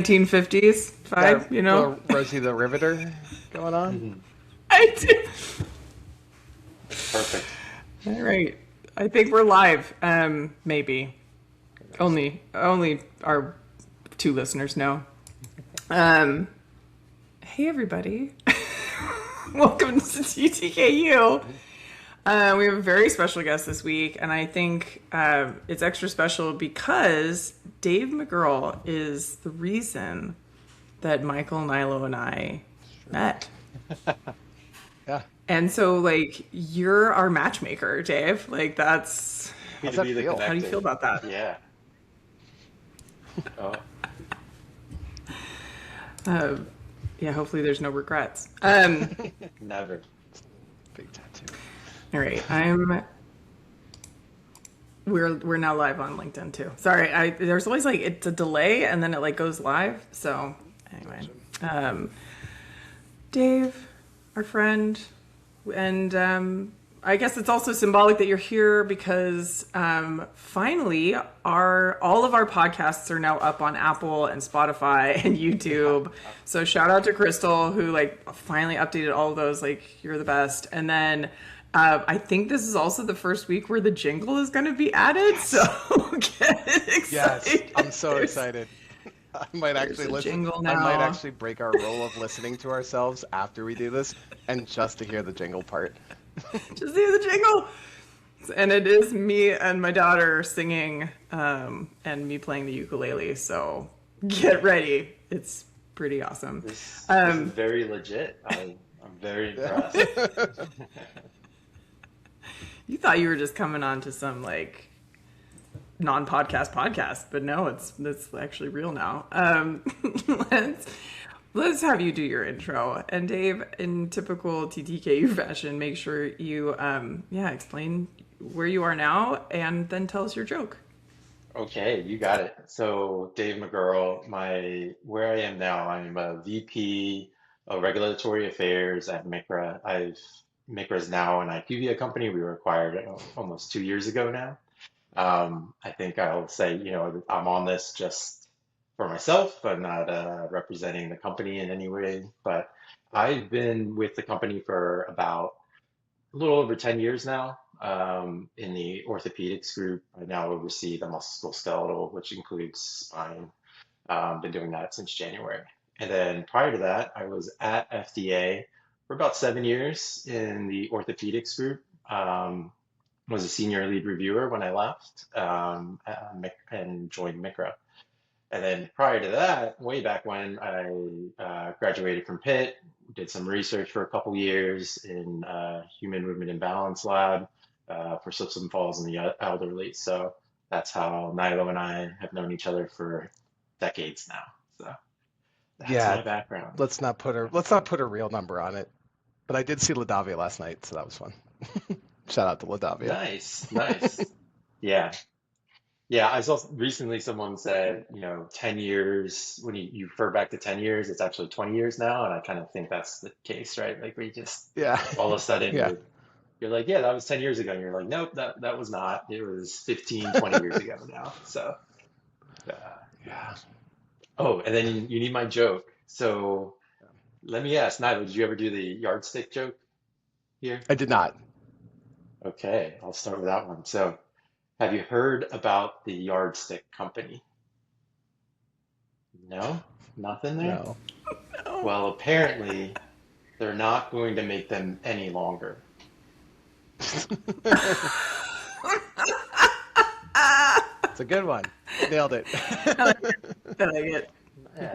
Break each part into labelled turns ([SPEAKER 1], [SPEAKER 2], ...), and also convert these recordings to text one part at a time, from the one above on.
[SPEAKER 1] 1950s vibe, you know?
[SPEAKER 2] Rosie the Riveter going on.
[SPEAKER 1] I do.
[SPEAKER 3] Perfect.
[SPEAKER 1] All right. I think we're live. Maybe. Only our 2 listeners know. Hey, everybody. Welcome to TTKU. We have a very special guest this week, and I think it's extra special because Dave McGurl is the reason that Michael, Nilo, and I met.
[SPEAKER 2] Yeah.
[SPEAKER 1] And so, like, you're our matchmaker, Dave. Like, that's...
[SPEAKER 3] How do you
[SPEAKER 1] feel about that?
[SPEAKER 3] Yeah. Oh.
[SPEAKER 1] Yeah, hopefully there's no regrets.
[SPEAKER 3] Never.
[SPEAKER 2] Big tattoo.
[SPEAKER 1] All right, we're now live on LinkedIn too. Sorry, there's always like it's a delay and then it like goes live. So anyway, Dave, our friend, and I guess it's also symbolic that you're here because finally all of our podcasts are now up on Apple and Spotify and YouTube. So shout out to Crystal who like finally updated all of those. Like, you're the best. And then I think this is also the first week where the jingle is going to be added. Yes. So get excited.
[SPEAKER 2] Yes, I'm so excited. I might actually listen. I might actually break our rule of listening to ourselves after we do this, and just to hear the jingle part.
[SPEAKER 1] Just hear the jingle. And it is me and my daughter singing and me playing the ukulele. So get ready. It's pretty awesome.
[SPEAKER 3] This is very legit. I'm very impressed.
[SPEAKER 1] You thought you were just coming on to some like non-podcast, but no, it's actually real now. Let's have you do your intro. And Dave, in typical TTKU fashion, make sure you explain where you are now and then tell us your joke.
[SPEAKER 3] Okay, you got it. So Dave McGurl, where I am now, I'm a VP of Regulatory Affairs at McGurl. McGurl is now an IQVIA company. We were acquired almost 2 years ago now. I think I'll say, I'm on this just for myself. I'm not representing the company in any way, but I've been with the company for about a little over 10 years now. In the orthopedics group, I now oversee the musculoskeletal, which includes spine. Been doing that since January. And then prior to that, I was at FDA for about 7 years in the orthopedics group. Was a senior lead reviewer when I left and joined McGurl. And then prior to that, way back when, I graduated from Pitt, did some research for a couple years in human movement and balance lab for slips and falls in the elderly. So that's how Nilo and I have known each other for decades now. So that's my background.
[SPEAKER 2] Let's not put a real number on it. But I did see LaDavia last night, so that was fun. Shout out to LaDavia.
[SPEAKER 3] Nice. Yeah. Yeah, I saw recently someone said, 10 years, when you refer back to 10 years, it's actually 20 years now. And I kind of think that's the case, right? Like we just, all of a sudden, you're like, yeah, that was 10 years ago. And you're like, nope, that was not. It was 15, 20 years ago now. So,
[SPEAKER 2] yeah.
[SPEAKER 3] Oh, and then you need my joke. So let me ask, Nilo, did you ever do the yardstick joke here?
[SPEAKER 2] I did not.
[SPEAKER 3] Okay, I'll start with that one. So, have you heard about the yardstick company? No? Nothing there?
[SPEAKER 2] No.
[SPEAKER 3] Well, apparently, they're not going to make them any longer.
[SPEAKER 2] It's a good one. Nailed it.
[SPEAKER 1] I like it.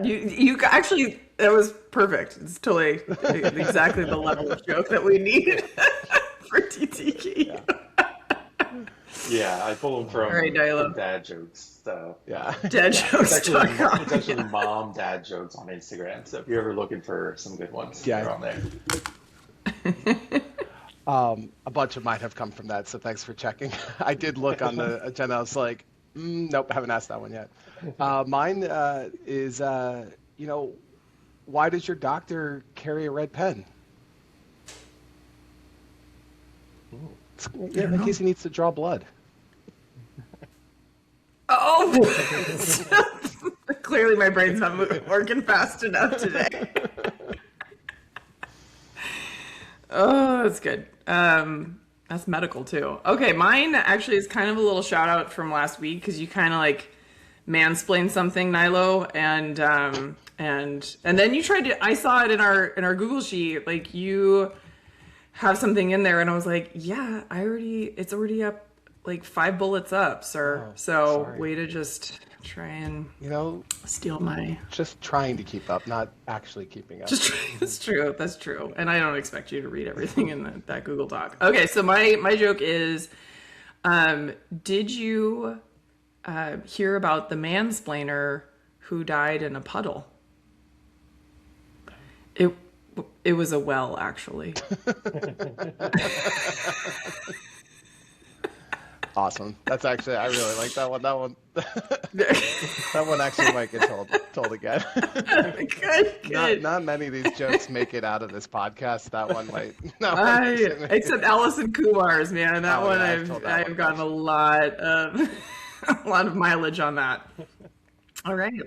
[SPEAKER 1] You actually, that was perfect. It's totally exactly the level of joke that we need for TTK.
[SPEAKER 3] Yeah, I pull them from dad jokes. So
[SPEAKER 1] dad jokes.
[SPEAKER 3] It's actually mom dad jokes on Instagram. So if you're ever looking for some good ones, they're on there.
[SPEAKER 2] A bunch of mine have come from that, so thanks for checking. I did look on the agenda. I was like, nope, haven't asked that one yet. Mine is, why does your doctor carry a red pen? In case he needs to draw blood.
[SPEAKER 1] Oh! Clearly my brain's not working fast enough today. Oh, that's good. That's medical too. Okay, mine actually is kind of a little shout out from last week because you kind of like mansplained something, Nilo, and then you tried to. I saw it in our Google sheet. Like you have something in there, and I was like, yeah, it's already up, like 5 bullets up, sir.
[SPEAKER 2] Sorry.
[SPEAKER 1] Way to just try and steal my.
[SPEAKER 2] Just trying to keep up, not actually keeping up.
[SPEAKER 1] That's true. And I don't expect you to read everything in that Google Doc. Okay, so my joke is, did you hear about the mansplainer who died in a puddle? It was a well, actually.
[SPEAKER 2] Awesome. That's actually, I really like that one. That one actually might get told again.
[SPEAKER 1] Good.
[SPEAKER 2] Not many of these jokes make it out of this podcast. That one might.
[SPEAKER 1] Except Allison Kumar's, man. That one I've gotten a lot of mileage on that. All right.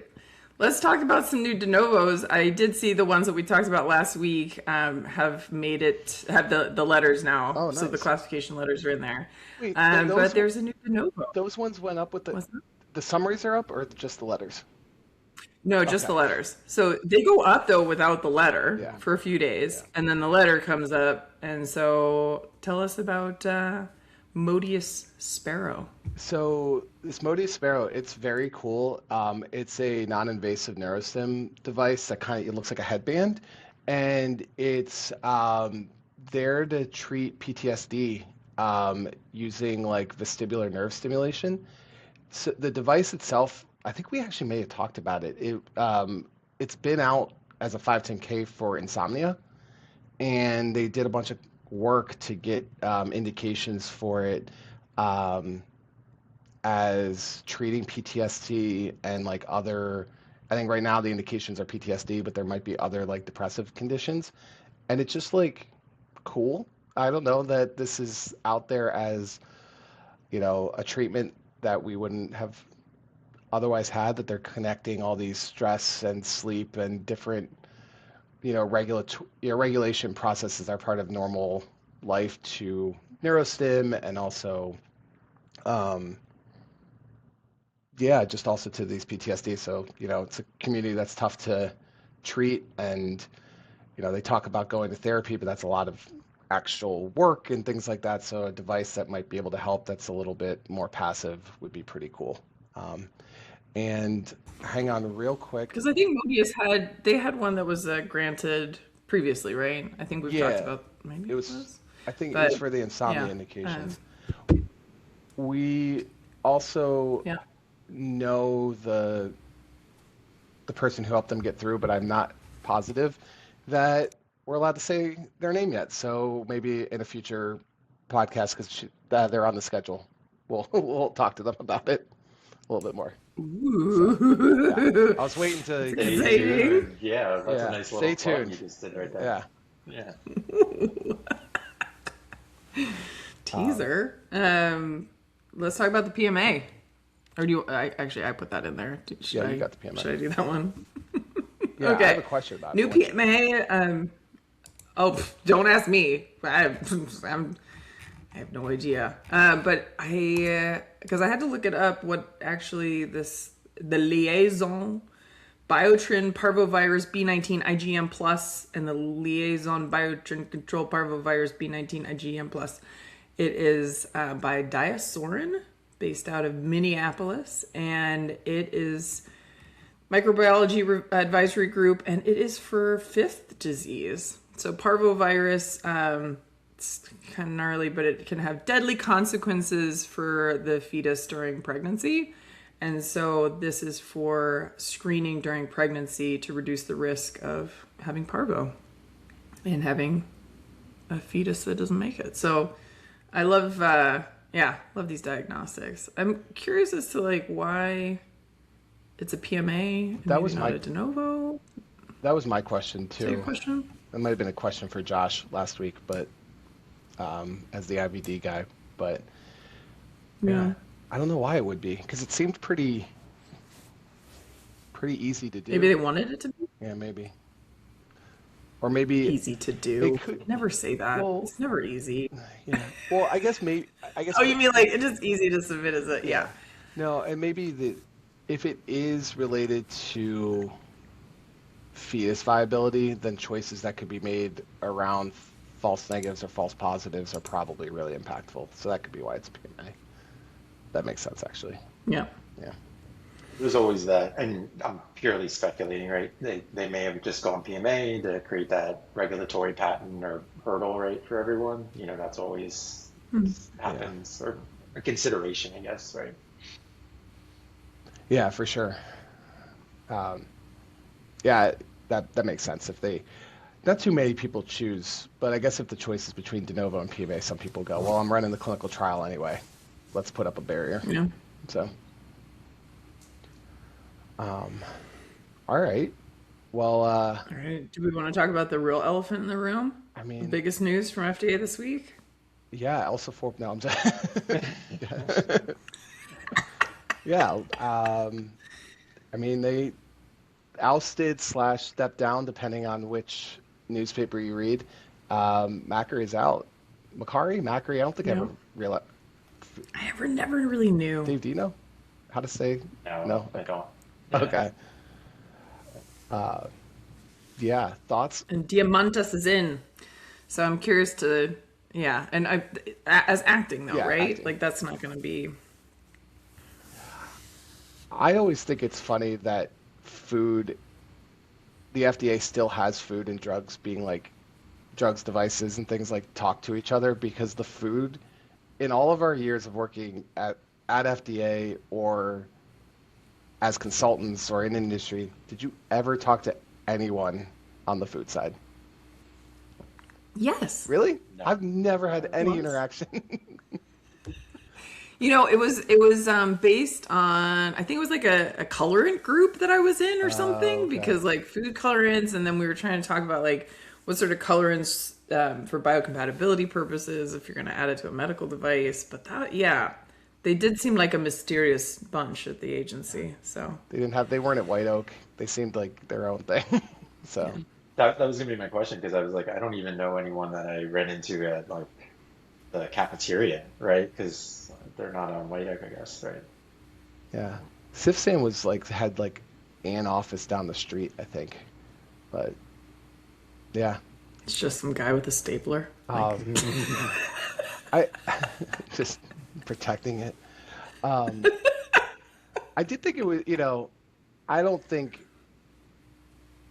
[SPEAKER 1] Let's talk about some new de novos. I did see the ones that we talked about last week have the letters now.
[SPEAKER 2] Oh, nice.
[SPEAKER 1] So the classification letters are in there.
[SPEAKER 2] Wait,
[SPEAKER 1] but there's a new de novo.
[SPEAKER 2] Those ones went up with the summaries are up, or just the letters?
[SPEAKER 1] No, just the letters. So they go up though without the letter for a few days, and then the letter comes up. And so tell us about Modius Sparrow.
[SPEAKER 2] So this Modius Sparrow, it's very cool. It's a non-invasive neurostim device that it looks like a headband, and it's there to treat PTSD using like vestibular nerve stimulation. So the device itself, I think we actually may have talked about it. It's been out as a 510K for insomnia, and they did a bunch of work to get indications for it as treating PTSD and like other. I think right now the indications are PTSD, but there might be other like depressive conditions, and it's just like cool. I don't know that this is out there as a treatment that we wouldn't have otherwise had, that they're connecting all these stress and sleep and different regulation processes are part of normal life to neurostim, and also just also to these PTSD. So it's a community that's tough to treat, and they talk about going to therapy, but that's a lot of actual work and things like that. So a device that might be able to help that's a little bit more passive would be pretty cool. And hang on real quick,
[SPEAKER 1] because I think Mobius had one that was granted previously, right? I think we've talked about maybe it was.
[SPEAKER 2] I think it was for the insomnia indications. We also know the person who helped them get through, but I'm not positive that we're allowed to say their name yet. So maybe in a future podcast, because they're on the schedule, we'll talk to them about it a little bit more. So, I was waiting to
[SPEAKER 3] stay tuned. Yeah, that's a nice little
[SPEAKER 2] stay tuned.
[SPEAKER 3] You just did right there. Yeah.
[SPEAKER 1] Teaser. Let's talk about the PMA. Or do you? I put that in there.
[SPEAKER 2] You got the PMA.
[SPEAKER 1] Should I do that one?
[SPEAKER 2] Okay. I have a question about
[SPEAKER 1] new PMA. Don't ask me. I have no idea. But because I had to look it up, what actually the liaison biotrin parvovirus B19 IgM plus and the liaison biotrin control parvovirus B19 IgM plus. It is by Diasorin, based out of Minneapolis, and it is microbiology advisory group, and it is for fifth disease. So parvovirus, it's kind of gnarly, but it can have deadly consequences for the fetus during pregnancy. And so this is for screening during pregnancy to reduce the risk of having parvo and having a fetus that doesn't make it. So I love these diagnostics. I'm curious as to like why it's a PMA.
[SPEAKER 2] That was
[SPEAKER 1] not a de novo.
[SPEAKER 2] That was my question too.
[SPEAKER 1] Is that your question?
[SPEAKER 2] That might have been a question for Josh last week, but as the IVD guy, but
[SPEAKER 1] yeah,
[SPEAKER 2] I don't know why it would be, because it seemed pretty pretty easy to
[SPEAKER 1] Maybe
[SPEAKER 2] do.
[SPEAKER 1] they wanted it to be
[SPEAKER 2] Yeah, maybe. Or maybe
[SPEAKER 1] easy to
[SPEAKER 2] it
[SPEAKER 1] do.
[SPEAKER 2] could.
[SPEAKER 1] Never say that.
[SPEAKER 2] Well,
[SPEAKER 1] It's never easy.
[SPEAKER 2] yeah. Well, I guess maybe. I guess
[SPEAKER 1] Oh, you
[SPEAKER 2] what.
[SPEAKER 1] mean like it's just easy to submit as a yeah.
[SPEAKER 2] Yeah. No, and maybe if it is related to fetus viability, then choices that could be made around false negatives or false positives are probably really impactful. So that could be why it's PMA. That makes sense, actually.
[SPEAKER 1] Yeah.
[SPEAKER 2] Yeah.
[SPEAKER 3] There's always that, and I'm purely speculating, right? They may have just gone PMA to create that regulatory patent or hurdle rate for everyone. That's always
[SPEAKER 1] Hmm.
[SPEAKER 2] Yeah.
[SPEAKER 3] happens, or a consideration, I guess, right?
[SPEAKER 2] Yeah, for sure. Um, yeah, that makes sense. If they, not too many people choose, but I guess if the choice is between de novo and PMA, some people go, well, I'm running the clinical trial anyway. Let's put up a barrier.
[SPEAKER 1] Yeah.
[SPEAKER 2] So, um, all right. Well,
[SPEAKER 1] All right. Do we want to talk about the real elephant in the room?
[SPEAKER 2] I
[SPEAKER 1] The
[SPEAKER 2] mean,
[SPEAKER 1] biggest news from FDA this week?
[SPEAKER 2] yeah, Elsa Forp. No, I'm just, yeah. I mean, they ousted slash stepped down, depending on which newspaper you read. Macri is out. Macri. I don't think I
[SPEAKER 1] Yeah.
[SPEAKER 2] ever realized.
[SPEAKER 1] I never really knew.
[SPEAKER 2] Dave, do you know how to say?
[SPEAKER 3] No,
[SPEAKER 2] No.
[SPEAKER 3] I don't. Yeah.
[SPEAKER 2] Okay. Uh, yeah. Thoughts?
[SPEAKER 1] And Diamantis is in. So I'm curious to, yeah. And as acting though,
[SPEAKER 2] Yeah,
[SPEAKER 1] right?
[SPEAKER 2] acting.
[SPEAKER 1] Like that's not going to be,
[SPEAKER 2] I always think it's funny that food, the FDA still has food and drugs being like drugs, devices, and things like talk to each other because the food in all of our years of working at FDA or as consultants or in industry, did you ever talk to anyone on the food side?
[SPEAKER 1] yes.
[SPEAKER 2] Really?
[SPEAKER 3] No.
[SPEAKER 2] I've never had any
[SPEAKER 1] Once.
[SPEAKER 2] interaction.
[SPEAKER 1] It was based on I think it was like a colorant group that I was in or
[SPEAKER 2] Oh,
[SPEAKER 1] something
[SPEAKER 2] okay.
[SPEAKER 1] because like food colorants and then we were trying to talk about like what sort of colorants for biocompatibility purposes if you're going to add it to a medical device. But that yeah, they did seem like a mysterious bunch at the agency. So
[SPEAKER 2] They weren't at White Oak. They seemed like their own thing. So,
[SPEAKER 1] yeah.
[SPEAKER 3] That was gonna be my question because I was like, I don't even know anyone that I ran into at like the cafeteria, right? Because they're not on White Oak, I guess, right?
[SPEAKER 2] yeah. Sifsan was like had like an office down the street, I think. But yeah.
[SPEAKER 1] It's just some guy with a stapler. Like
[SPEAKER 2] Um, I just protecting it. Um, I did think it was, I don't think,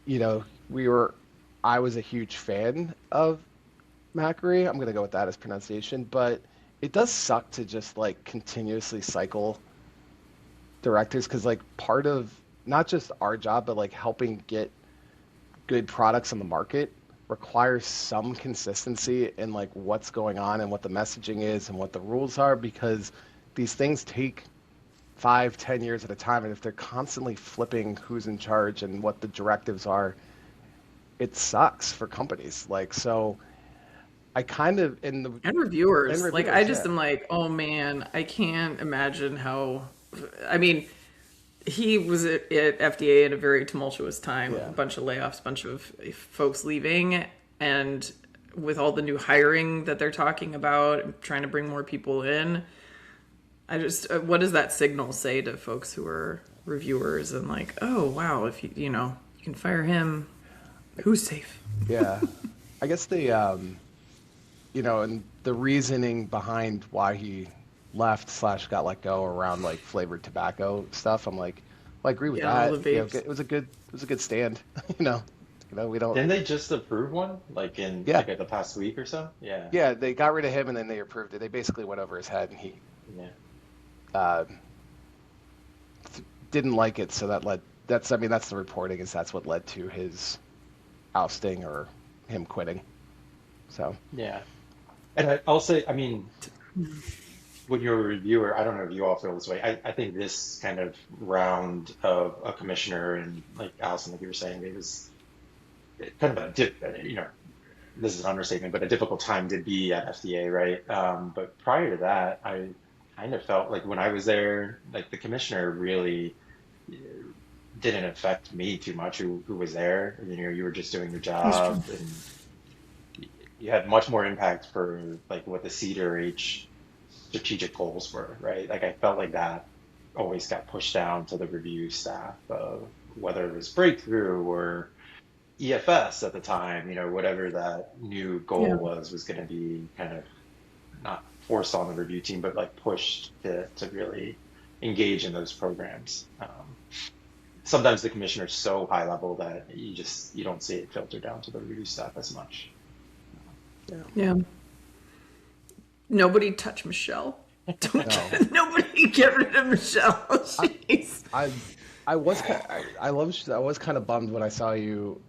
[SPEAKER 2] you know, we were, I was a huge fan of Macri. I'm going to go with that as pronunciation, but it does suck to just like continuously cycle directors because like part of not just our job, but like helping get good products on the market requires some consistency in like what's going on and what the messaging is and what the rules are because these things take 5, 10 years at a time. And if they're constantly flipping who's in charge and what the directives are, it sucks for companies. Like, so I kind of,
[SPEAKER 1] and reviewers.
[SPEAKER 2] and
[SPEAKER 1] Like I
[SPEAKER 2] reviewers,
[SPEAKER 1] just
[SPEAKER 2] yeah.
[SPEAKER 1] am like, oh man, I can't imagine how. I mean, he was at FDA at a very tumultuous time,
[SPEAKER 2] Yeah.
[SPEAKER 1] a bunch of layoffs, a bunch of folks leaving, and with all the new hiring that they're talking about, trying to bring more people in. I just, what does that signal say to folks who are reviewers and like, oh wow, if you can fire him, who's safe?
[SPEAKER 2] Yeah. I guess and the reasoning behind why he left slash got let go around like flavored tobacco stuff, I'm like, well, I agree with
[SPEAKER 1] Yeah, all
[SPEAKER 2] that.
[SPEAKER 1] the vapes.
[SPEAKER 2] It was a good stand. We don't.
[SPEAKER 3] Didn't they just approve one like in
[SPEAKER 2] Yeah,
[SPEAKER 3] like the past week or so? Yeah.
[SPEAKER 2] yeah. They got rid of him and then they approved it. They basically went over his head and he
[SPEAKER 3] Yeah.
[SPEAKER 2] uh, didn't like it. So that's the reporting is that's what led to his ousting or him quitting. So
[SPEAKER 3] Yeah. And I'll say, I mean, when you're a reviewer, I don't know if you all feel this way. I think this kind of round of a commissioner and like Allison, like you were saying, it was kind of this is an understatement, but a difficult time to be at FDA, right? But prior to that, I kind of felt like when I was there, like the commissioner really didn't affect me too much who was there. You know, you were just doing your
[SPEAKER 1] That's true.
[SPEAKER 3] job, and you had much more impact for like what the C to H strategic goals were, right? Like I felt like that always got pushed down to the review staff of whether it was breakthrough or EFS at the time, you know, whatever that new
[SPEAKER 1] Yeah.
[SPEAKER 3] goal was going to be kind of not forced on the review team, but like pushed to really engage in those programs. Sometimes the commissioner's so high level that you don't see it filter down to the review staff as much.
[SPEAKER 2] Yeah.
[SPEAKER 1] Yeah. Nobody touch Michelle. Don't
[SPEAKER 2] No.
[SPEAKER 1] nobody get rid of Michelle. Jeez.
[SPEAKER 2] I was I was kind of bummed when I saw you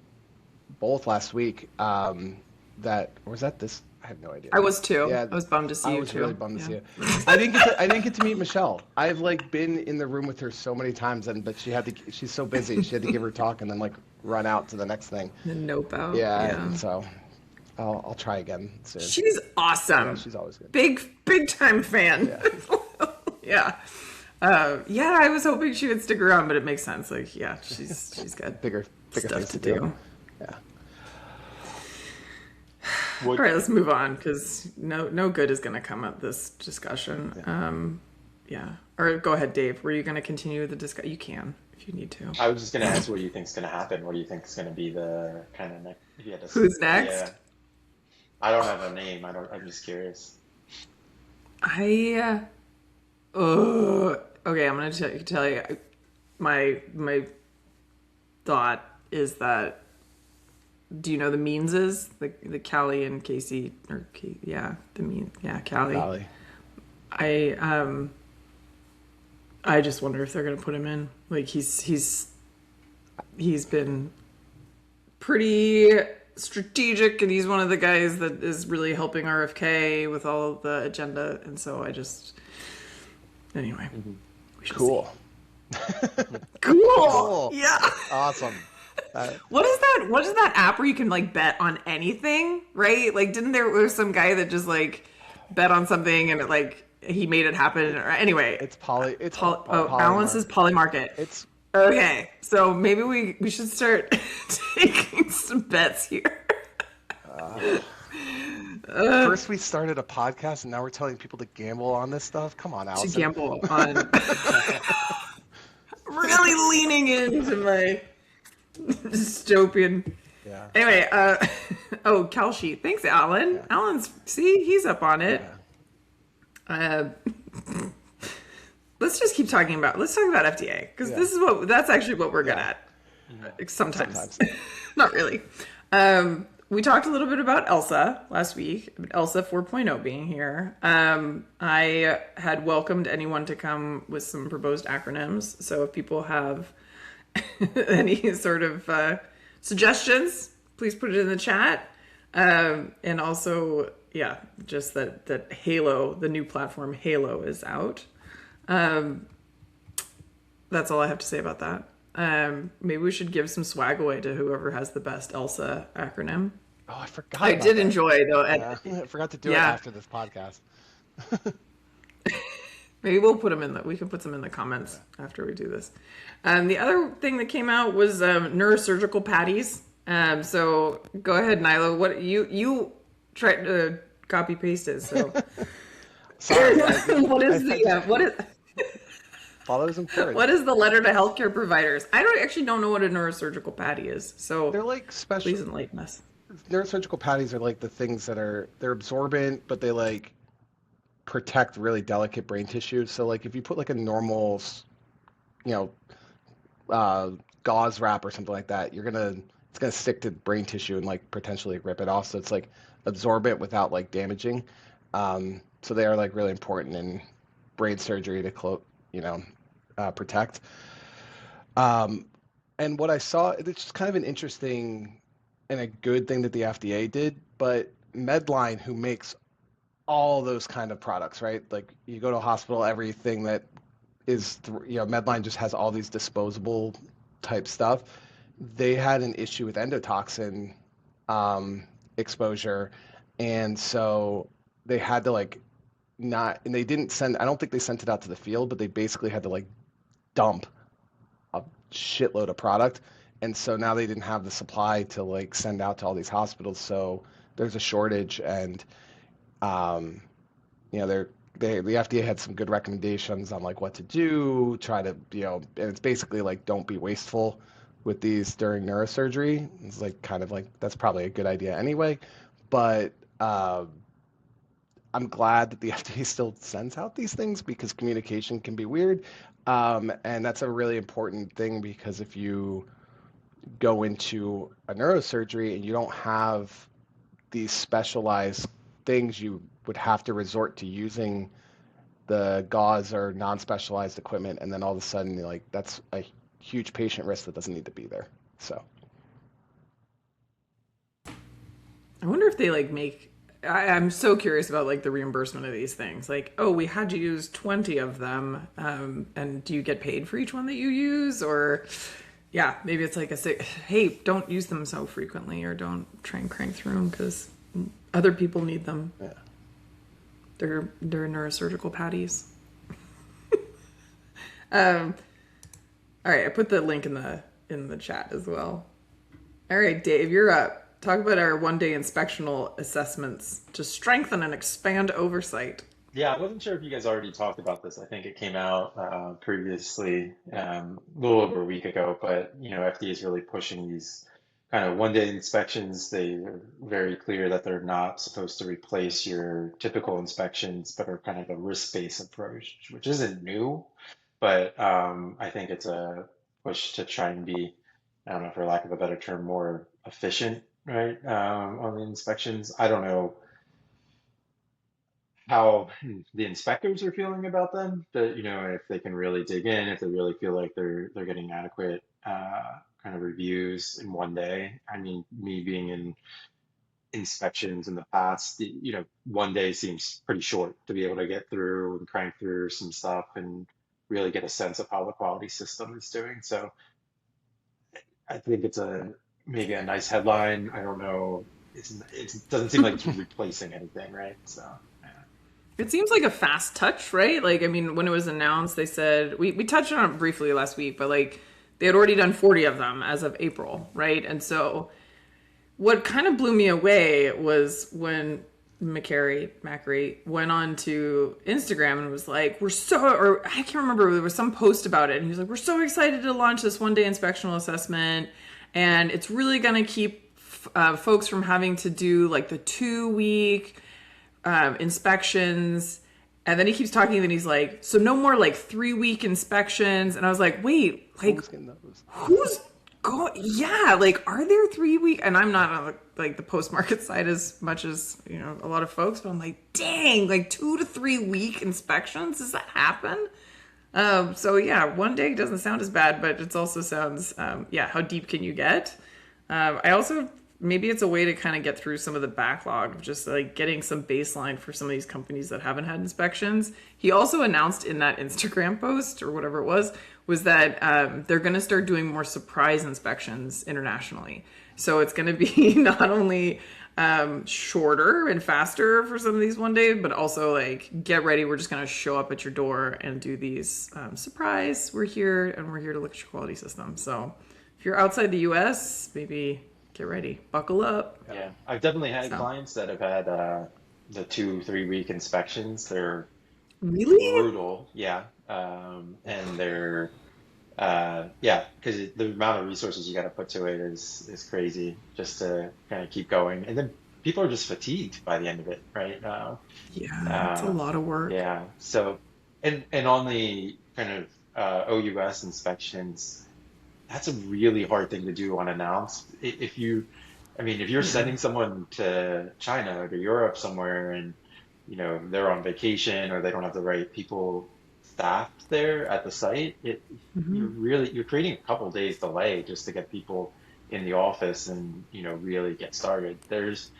[SPEAKER 2] both last week. That was that this I have no idea.
[SPEAKER 1] I was too.
[SPEAKER 2] Yeah,
[SPEAKER 1] I was bummed to see
[SPEAKER 2] I
[SPEAKER 1] you
[SPEAKER 2] was
[SPEAKER 1] too.
[SPEAKER 2] really bummed to see
[SPEAKER 1] Yeah.
[SPEAKER 2] you. I didn't get to meet Michelle. I've like been in the room with her so many times, but she's so busy. She had to give her talk and then like run out to the next thing.
[SPEAKER 1] The nope out.
[SPEAKER 2] Yeah,
[SPEAKER 1] Yeah.
[SPEAKER 2] and so I'll try again soon.
[SPEAKER 1] She's awesome.
[SPEAKER 2] Yeah, she's always good.
[SPEAKER 1] Big time fan.
[SPEAKER 2] Yeah.
[SPEAKER 1] Yeah. Yeah, I was hoping she would stick around, but it makes sense. Like, yeah, she's got
[SPEAKER 2] Bigger
[SPEAKER 1] stuff
[SPEAKER 2] things
[SPEAKER 1] to do.
[SPEAKER 2] Yeah.
[SPEAKER 1] All right, let's move on because no good is going to come of this discussion. Yeah. Or go ahead, Dave. Were you going to continue the discussion? You can if you need to.
[SPEAKER 3] I was just going to ask what you think is going to happen. What do you think is going to be the kind of next? If you had to,
[SPEAKER 1] Who's next?
[SPEAKER 3] Yeah. I don't have a name. I'm just curious.
[SPEAKER 1] Okay, I'm going to tell you. My thought is that. Do you know the Meanses? The Callie and Casey Callie.
[SPEAKER 2] Golly.
[SPEAKER 1] I just wonder if they're gonna put him in. Like he's been pretty strategic, and he's one of the guys that is really helping RFK with all of the agenda. And so anyway, we shall
[SPEAKER 2] Cool.
[SPEAKER 1] see. Cool. Yeah.
[SPEAKER 2] Awesome.
[SPEAKER 1] What is that? What is that app where you can like bet on anything, right? Like, didn't there was some guy that just like bet on something and it like he made it happen? Or anyway,
[SPEAKER 2] Alan
[SPEAKER 1] says Polymarket.
[SPEAKER 2] It's
[SPEAKER 1] Okay, so maybe we should start taking some bets here.
[SPEAKER 2] first we started a podcast and now we're telling people to gamble on this stuff. Come on, Allison.
[SPEAKER 1] To gamble on. Really leaning into my dystopian.
[SPEAKER 2] Yeah.
[SPEAKER 1] Anyway, Cal sheet. Thanks, Alan.
[SPEAKER 2] Yeah.
[SPEAKER 1] Alan's he's up on it.
[SPEAKER 2] Yeah.
[SPEAKER 1] Let's talk about FDA because that's actually what we're good at. Sometimes. Not really. We talked a little bit about Elsa last week, Elsa 4.0 being here. I had welcomed anyone to come with some proposed acronyms. So if people have any sort of suggestions, please put it in the chat. And also, just that Halo, the new platform Halo, is out. That's all I have to say about that. Maybe we should give some swag away to whoever has the best Elsa acronym.
[SPEAKER 2] Oh, I forgot.
[SPEAKER 1] I did enjoy though.
[SPEAKER 2] I forgot to do it after this podcast.
[SPEAKER 1] Maybe we'll put them we can put them in the comments after we do this. The other thing that came out was neurosurgical patties. So go ahead, Nyla. What you tried to copy paste it? So
[SPEAKER 2] Sorry.
[SPEAKER 1] what is
[SPEAKER 2] Follows important.
[SPEAKER 1] What is the letter to healthcare providers? I don't know what a neurosurgical patty is. So
[SPEAKER 2] They're like special.
[SPEAKER 1] Please enlighten us.
[SPEAKER 2] Neurosurgical patties are like the things they're absorbent, but they like protect really delicate brain tissue. So like if you put like a normal, gauze wrap or something like that, it's gonna stick to brain tissue and like potentially rip it off. So it's like absorbent without like damaging. So they are like really important in brain surgery to protect. And what I saw, it's just kind of an interesting and a good thing that the FDA did, but Medline, who makes all those kind of products, right? Like you go to a hospital, everything that is, Medline just has all these disposable type stuff. They had an issue with endotoxin exposure, and so they had to I don't think they sent it out to the field, but they basically had to dump shitload of product. And so now they didn't have the supply to like send out to all these hospitals. So there's a shortage, and um, the FDA had some good recommendations on like what to do, try to, and it's basically like don't be wasteful with these during neurosurgery. It's like kind of like that's probably a good idea anyway, but I'm glad that the FDA still sends out these things because communication can be weird, and that's a really important thing because if you go into a neurosurgery and you don't have these specialized things, you would have to resort to using the gauze or non-specialized equipment, and then all of a sudden, like that's a huge patient risk that doesn't need to be there. So,
[SPEAKER 1] I wonder if they like make. I'm so curious about like the reimbursement of these things. Like, oh, we had to use 20 of them, and do you get paid for each one that you use, or yeah, maybe it's like hey, don't use them so frequently, or don't try and crank through them because other people need them.
[SPEAKER 2] yeah.
[SPEAKER 1] They're neurosurgical patties. All right, I put the link in the chat as well. All right, Dave, you're up. Talk about our one-day inspectional assessments to strengthen and expand oversight.
[SPEAKER 3] Yeah, I wasn't sure if you guys already talked about this. I think it came out previously, a little over a week ago, but FDA is really pushing these kind of one-day inspections. They are very clear that they're not supposed to replace your typical inspections, but are kind of a risk-based approach, which isn't new, but I think it's a push to try and be, I don't know, for lack of a better term, more efficient, right, on the inspections. I don't know how the inspectors are feeling about them, but if they can really dig in, if they really feel like they're getting adequate kind of reviews in one day. I mean, me being in inspections in the past, one day seems pretty short to be able to get through and crank through some stuff and really get a sense of how the quality system is doing. So I think it's maybe a nice headline. I don't know. It doesn't seem like it's replacing anything, right? So. Yeah.
[SPEAKER 1] It seems like a fast touch, right? Like, I mean, when it was announced, they said, we touched on it briefly last week, but like they had already done 40 of them as of April, right? And so what kind of blew me away was when Macri went on to Instagram and was like, or I can't remember, there was some post about it. And he was like, we're so excited to launch this one-day inspectional assessment. And it's really going to keep folks from having to do like the 2-week inspections. And then he keeps talking and he's like, so no more like 3-week inspections. And I was like, wait, like who's yeah, like are there 3-week, and I'm not on like the post-market side as much as a lot of folks, but I'm like, dang, like 2 to 3 week inspections, does that happen? So yeah, one day doesn't sound as bad, but it also sounds how deep can you get? I also, maybe it's a way to kind of get through some of the backlog of just like getting some baseline for some of these companies that haven't had inspections. He also announced in that Instagram post or whatever it was that they're going to start doing more surprise inspections internationally. So it's going to be not only shorter and faster for some of these one day, but also like, get ready. We're just going to show up at your door and do these surprise. We're here and we're here to look at your quality system. So if you're outside the US, maybe get ready, buckle up.
[SPEAKER 3] Yeah, I've definitely had clients that have had the 2-3 week inspections. They're
[SPEAKER 1] really
[SPEAKER 3] brutal. Yeah. And they're, because the amount of resources you got to put to it is crazy just to kind of keep going. And then people are just fatigued by the end of it, right?
[SPEAKER 1] Yeah, it's a lot of work.
[SPEAKER 3] Yeah. So, and on the kind of OUS inspections, that's a really hard thing to do unannounced. If you're sending someone to China or to Europe somewhere and, they're on vacation or they don't have the right people staffed there at the site, you're creating a couple days delay just to get people in the office and, really get started. There's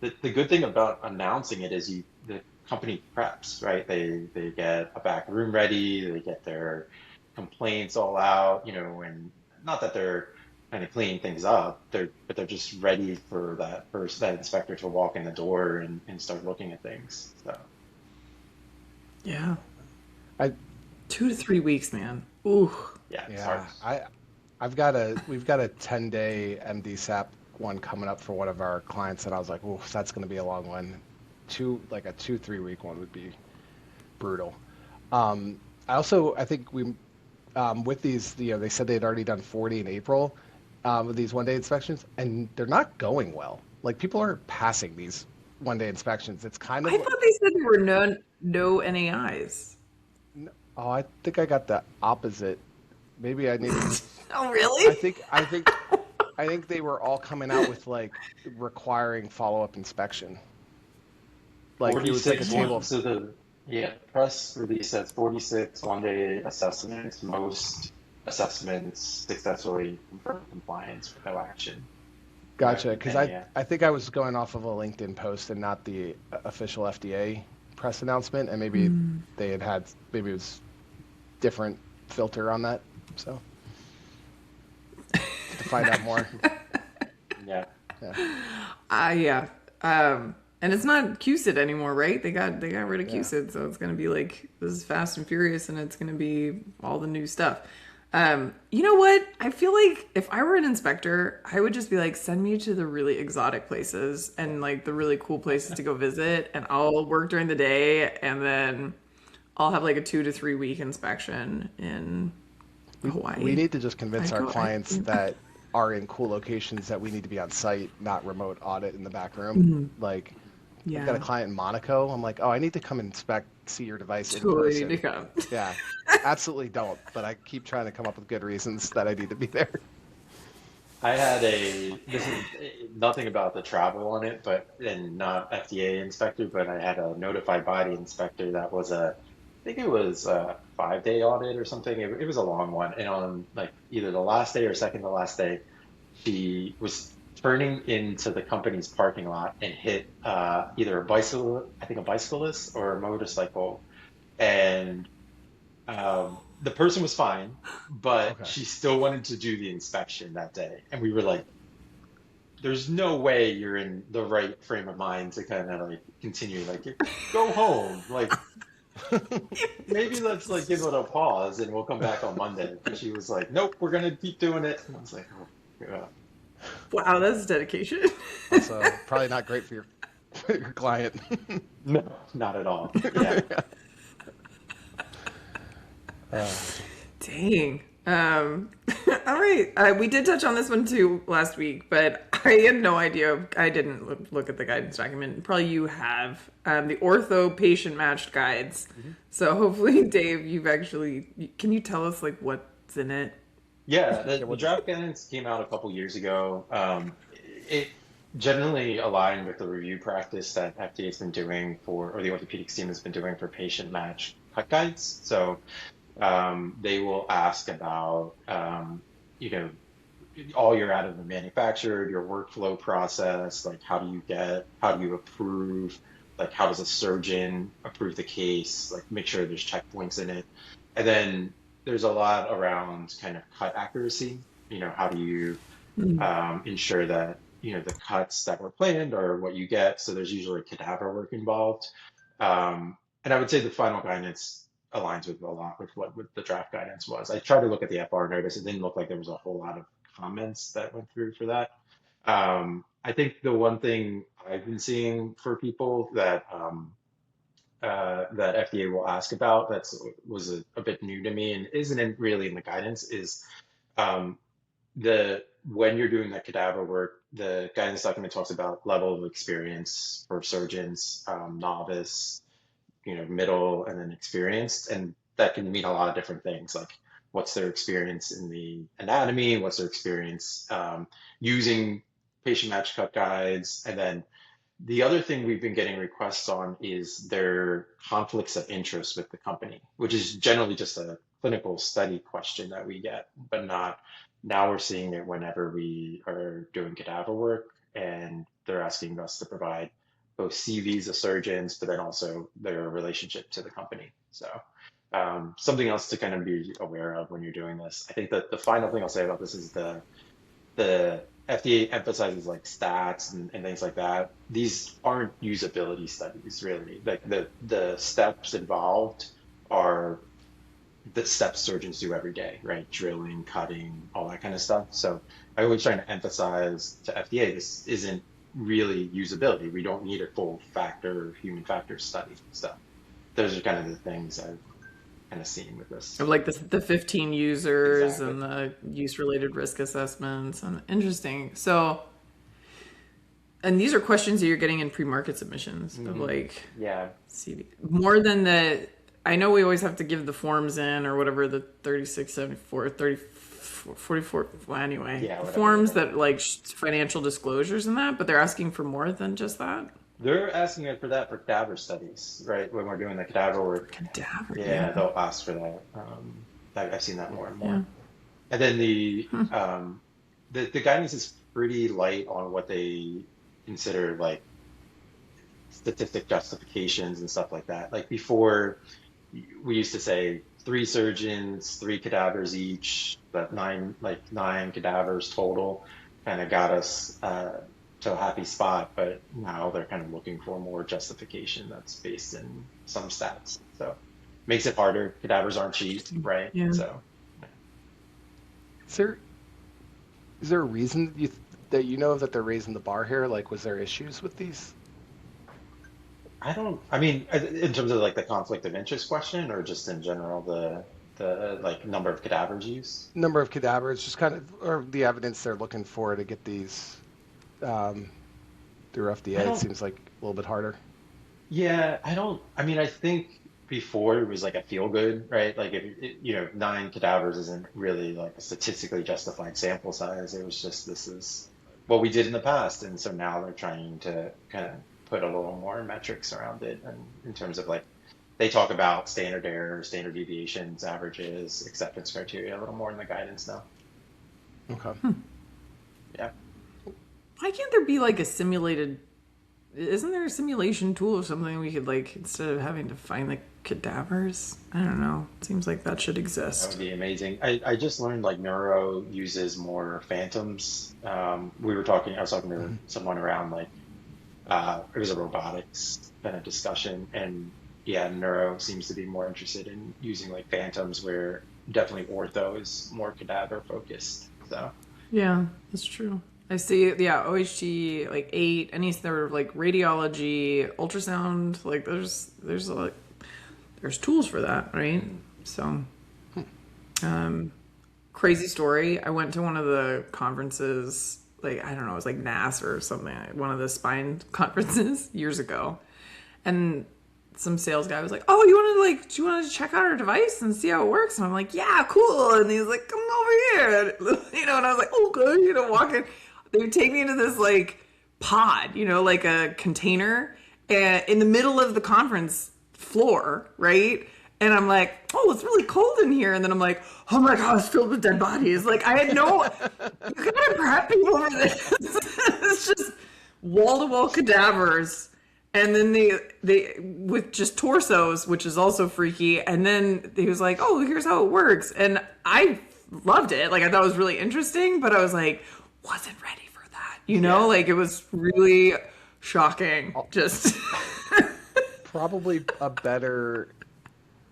[SPEAKER 3] the good thing about announcing it is the company preps, right? They get a back room ready, they get their complaints all out, and not that they're kind of cleaning things up, but they're just ready for that inspector to walk in the door and start looking at things. So
[SPEAKER 1] yeah, 2 to 3 weeks, man. Ooh.
[SPEAKER 3] Yeah, it's hard.
[SPEAKER 2] we've got a 10-day MD-SAP one coming up for one of our clients, and I was like, oh, that's going to be a long one. Like a 2-3 week one would be brutal. I think with these, they said they had already done 40 in April with these one-day inspections, and they're not going well. Like people aren't passing these one-day inspections. It's kind
[SPEAKER 1] I
[SPEAKER 2] of,
[SPEAKER 1] thought they said there were no NAIs.
[SPEAKER 2] oh, I think I got the opposite. Maybe I need to.
[SPEAKER 1] Oh, really?
[SPEAKER 2] I think they were all coming out with like requiring follow-up inspection. Like it was like a
[SPEAKER 3] 46
[SPEAKER 2] table
[SPEAKER 3] one.
[SPEAKER 2] of,
[SPEAKER 3] So the press release says 46 one-day assessments. Most assessments successfully confirm compliance with no action.
[SPEAKER 2] gotcha. Because
[SPEAKER 3] And yeah,
[SPEAKER 2] I think I was going off of a LinkedIn post and not the official FDA press announcement, and maybe maybe it was different filter on that. So to find out more.
[SPEAKER 3] yeah.
[SPEAKER 2] Yeah.
[SPEAKER 1] Yeah. And it's not QSID anymore, right? They got rid of
[SPEAKER 2] Yeah.
[SPEAKER 1] QSID, so it's gonna be like this is Fast and Furious, and it's gonna be all the new stuff. You know what? I feel like if I were an inspector, I would just be like, send me to the really exotic places and like the really cool places to go visit, and I'll work during the day, and then I'll have like a 2 to 3 week inspection in
[SPEAKER 2] We
[SPEAKER 1] Hawaii.
[SPEAKER 2] need to just convince
[SPEAKER 1] I
[SPEAKER 2] our
[SPEAKER 1] go, I,
[SPEAKER 2] clients that are in cool locations that we need to be on site, not remote audit in the back room.
[SPEAKER 1] Mhm.
[SPEAKER 2] Like I've got a
[SPEAKER 1] Yeah,
[SPEAKER 2] client in Monaco. I'm like, oh, I need to come see your device in
[SPEAKER 1] totally need to
[SPEAKER 2] person.
[SPEAKER 1] come.
[SPEAKER 2] Yeah, absolutely don't. But I keep trying to come up with good reasons that I need to be there.
[SPEAKER 3] I had this is nothing about the travel on it, but and not FDA inspector, but I had a notified body inspector that was I think it was a 5-day audit or something. It was a long one. And on like either the last day or second to last day, she was turning into the company's parking lot and hit either a bicycle, I think a bicyclist or a motorcycle. And the person was fine, but
[SPEAKER 2] Okay.
[SPEAKER 3] she still wanted to do the inspection that day. And we were like, there's no way you're in the right frame of mind to kind of like continue, like go home. Like maybe let's like give it a pause and we'll come back on Monday. But she was like, nope, we're gonna keep doing it. And I was like, oh, yeah.
[SPEAKER 1] Wow, that's dedication.
[SPEAKER 2] Also, probably not great for for your client.
[SPEAKER 3] No, not at all. Yeah.
[SPEAKER 2] Uh,
[SPEAKER 1] Dang. All right. We did touch on this one too last week, but I had no idea. I didn't look at the guidance document. Probably you have the ortho patient matched guides.
[SPEAKER 2] mhm.
[SPEAKER 1] So hopefully, Dave, you've actually. Can you tell us like what's in it?
[SPEAKER 3] Yeah,
[SPEAKER 2] Yeah,
[SPEAKER 3] the draft guidance came out a couple years ago. It generally aligned with the review practice that FDA has been doing or the orthopedics team has been doing for patient match cut guides. So they will ask about, you know, all your out of the manufactured, your workflow process, like how do you approve, like how does a surgeon approve the case, like make sure there's checkpoints in it. And then there's a lot around kind of cut accuracy. How do you
[SPEAKER 1] Mm.
[SPEAKER 3] ensure that, the cuts that were planned are what you get. So there's usually cadaver work involved. And I would say the final guidance aligns with a lot with what the draft guidance was. I tried to look at the FR notice. It didn't look like there was a whole lot of comments that went through for that. I think the one thing I've been seeing for people that FDA will ask about was a bit new to me and really in the guidance is um, the when you're doing that cadaver work, the guidance document talks about level of experience for surgeons, novice, middle, and then experienced, and that can mean a lot of different things. Like, what's their experience in the anatomy? What's their experience using patient match cut guides? And then the other thing we've been getting requests on is their conflicts of interest with the company, which is generally just a clinical study question that we get, but not now we're seeing it whenever we are doing cadaver work and they're asking us to provide both CVs of surgeons, but then also their relationship to the company. So something else to kind of be aware of when you're doing this. I think that the final thing I'll say about this is the FDA emphasizes like stats and things like that. These aren't usability studies really. Like the steps involved are the steps surgeons do every day, right? Drilling, cutting, all that kind of stuff. So I always try to emphasize to FDA, this isn't really usability. We don't need a full human factor study. So those are kind of the things I've kind of seen with this.
[SPEAKER 1] Of like the 15 users
[SPEAKER 3] Exactly.
[SPEAKER 1] and the use related risk assessments. And interesting. So, and these are questions that you're getting in pre-market submissions of like
[SPEAKER 3] Yeah.
[SPEAKER 1] CD. More than the, I know we always have to give the forms in or whatever, the 36, 74, 34, 44, well, anyway.
[SPEAKER 3] Yeah, whatever.
[SPEAKER 1] Forms that like financial disclosures and that, but they're asking for more than just that.
[SPEAKER 3] They're asking it for that for cadaver studies, right? When we're doing the cadaver work.
[SPEAKER 1] Cadaver.
[SPEAKER 3] Yeah, they'll ask for that. I've seen that more and more.
[SPEAKER 1] Yeah.
[SPEAKER 3] And then the guidance is pretty light on what they consider like statistic justifications and stuff like that. Like before, we used to say 3 surgeons, 3 cadavers each, but nine cadavers total, kind of got us to a happy spot. But now they're kind of looking for more justification that's based in some stats. So makes it harder. Cadavers aren't cheap, right?
[SPEAKER 1] Yeah.
[SPEAKER 3] So
[SPEAKER 2] Is there a reason that you know that they're raising the bar here? Like, was there issues with these?
[SPEAKER 3] I mean, in terms of like the conflict of interest question, or just in general, the like number of cadavers used?
[SPEAKER 2] Number of cadavers, just kind of, or the evidence they're looking for to get these through FDA. It seems like a little bit harder.
[SPEAKER 3] Yeah, I mean, I think before it was like a feel good, right? Like if 9 cadavers isn't really like a statistically justified sample size. It was just, this is what we did in the past. And so now they're trying to kind of put a little more metrics around it. And in terms of like, they talk about standard error, standard deviations, averages, acceptance criteria a little more in the guidance now.
[SPEAKER 2] Okay.
[SPEAKER 3] Yeah.
[SPEAKER 1] Why can't there be like a simulated, isn't there a simulation tool or something we could like, instead of having to find the cadavers? I don't know. It seems like that should
[SPEAKER 3] That
[SPEAKER 1] exist.
[SPEAKER 3] would be amazing. I just learned like neuro uses more phantoms. I was talking to someone around like, it was a robotics kind of discussion, and yeah, neuro seems to be more interested in using like phantoms, where definitely ortho is more cadaver focused. So
[SPEAKER 1] Yeah, that's true. I see, yeah, OHT, like 8, any sort of like radiology, ultrasound, like there's tools for that, right? So, crazy story. I went to one of the conferences, like, I don't know, it was like NAS or something, one of the spine conferences years ago. And some sales guy was like, "Oh, do you want to check out our device and see how it works?" And I'm like, "Yeah, cool." And he's like, "Come over here." And I was like, "Okay," walking. They would take me into this like pod, like a container, in the middle of the conference floor, right? And I'm like, "Oh, it's really cold in here." And then I'm like, "Oh my God, it's filled with dead bodies." Like, I had you gotta prep people for this. It's just wall-to-wall cadavers. And then they with just torsos, which is also freaky. And then he was like, "Oh, here's how it works." And I loved it. Like, I thought it was really interesting, but I was like, wasn't ready for that. Like, it was really shocking. Just
[SPEAKER 2] Probably a better,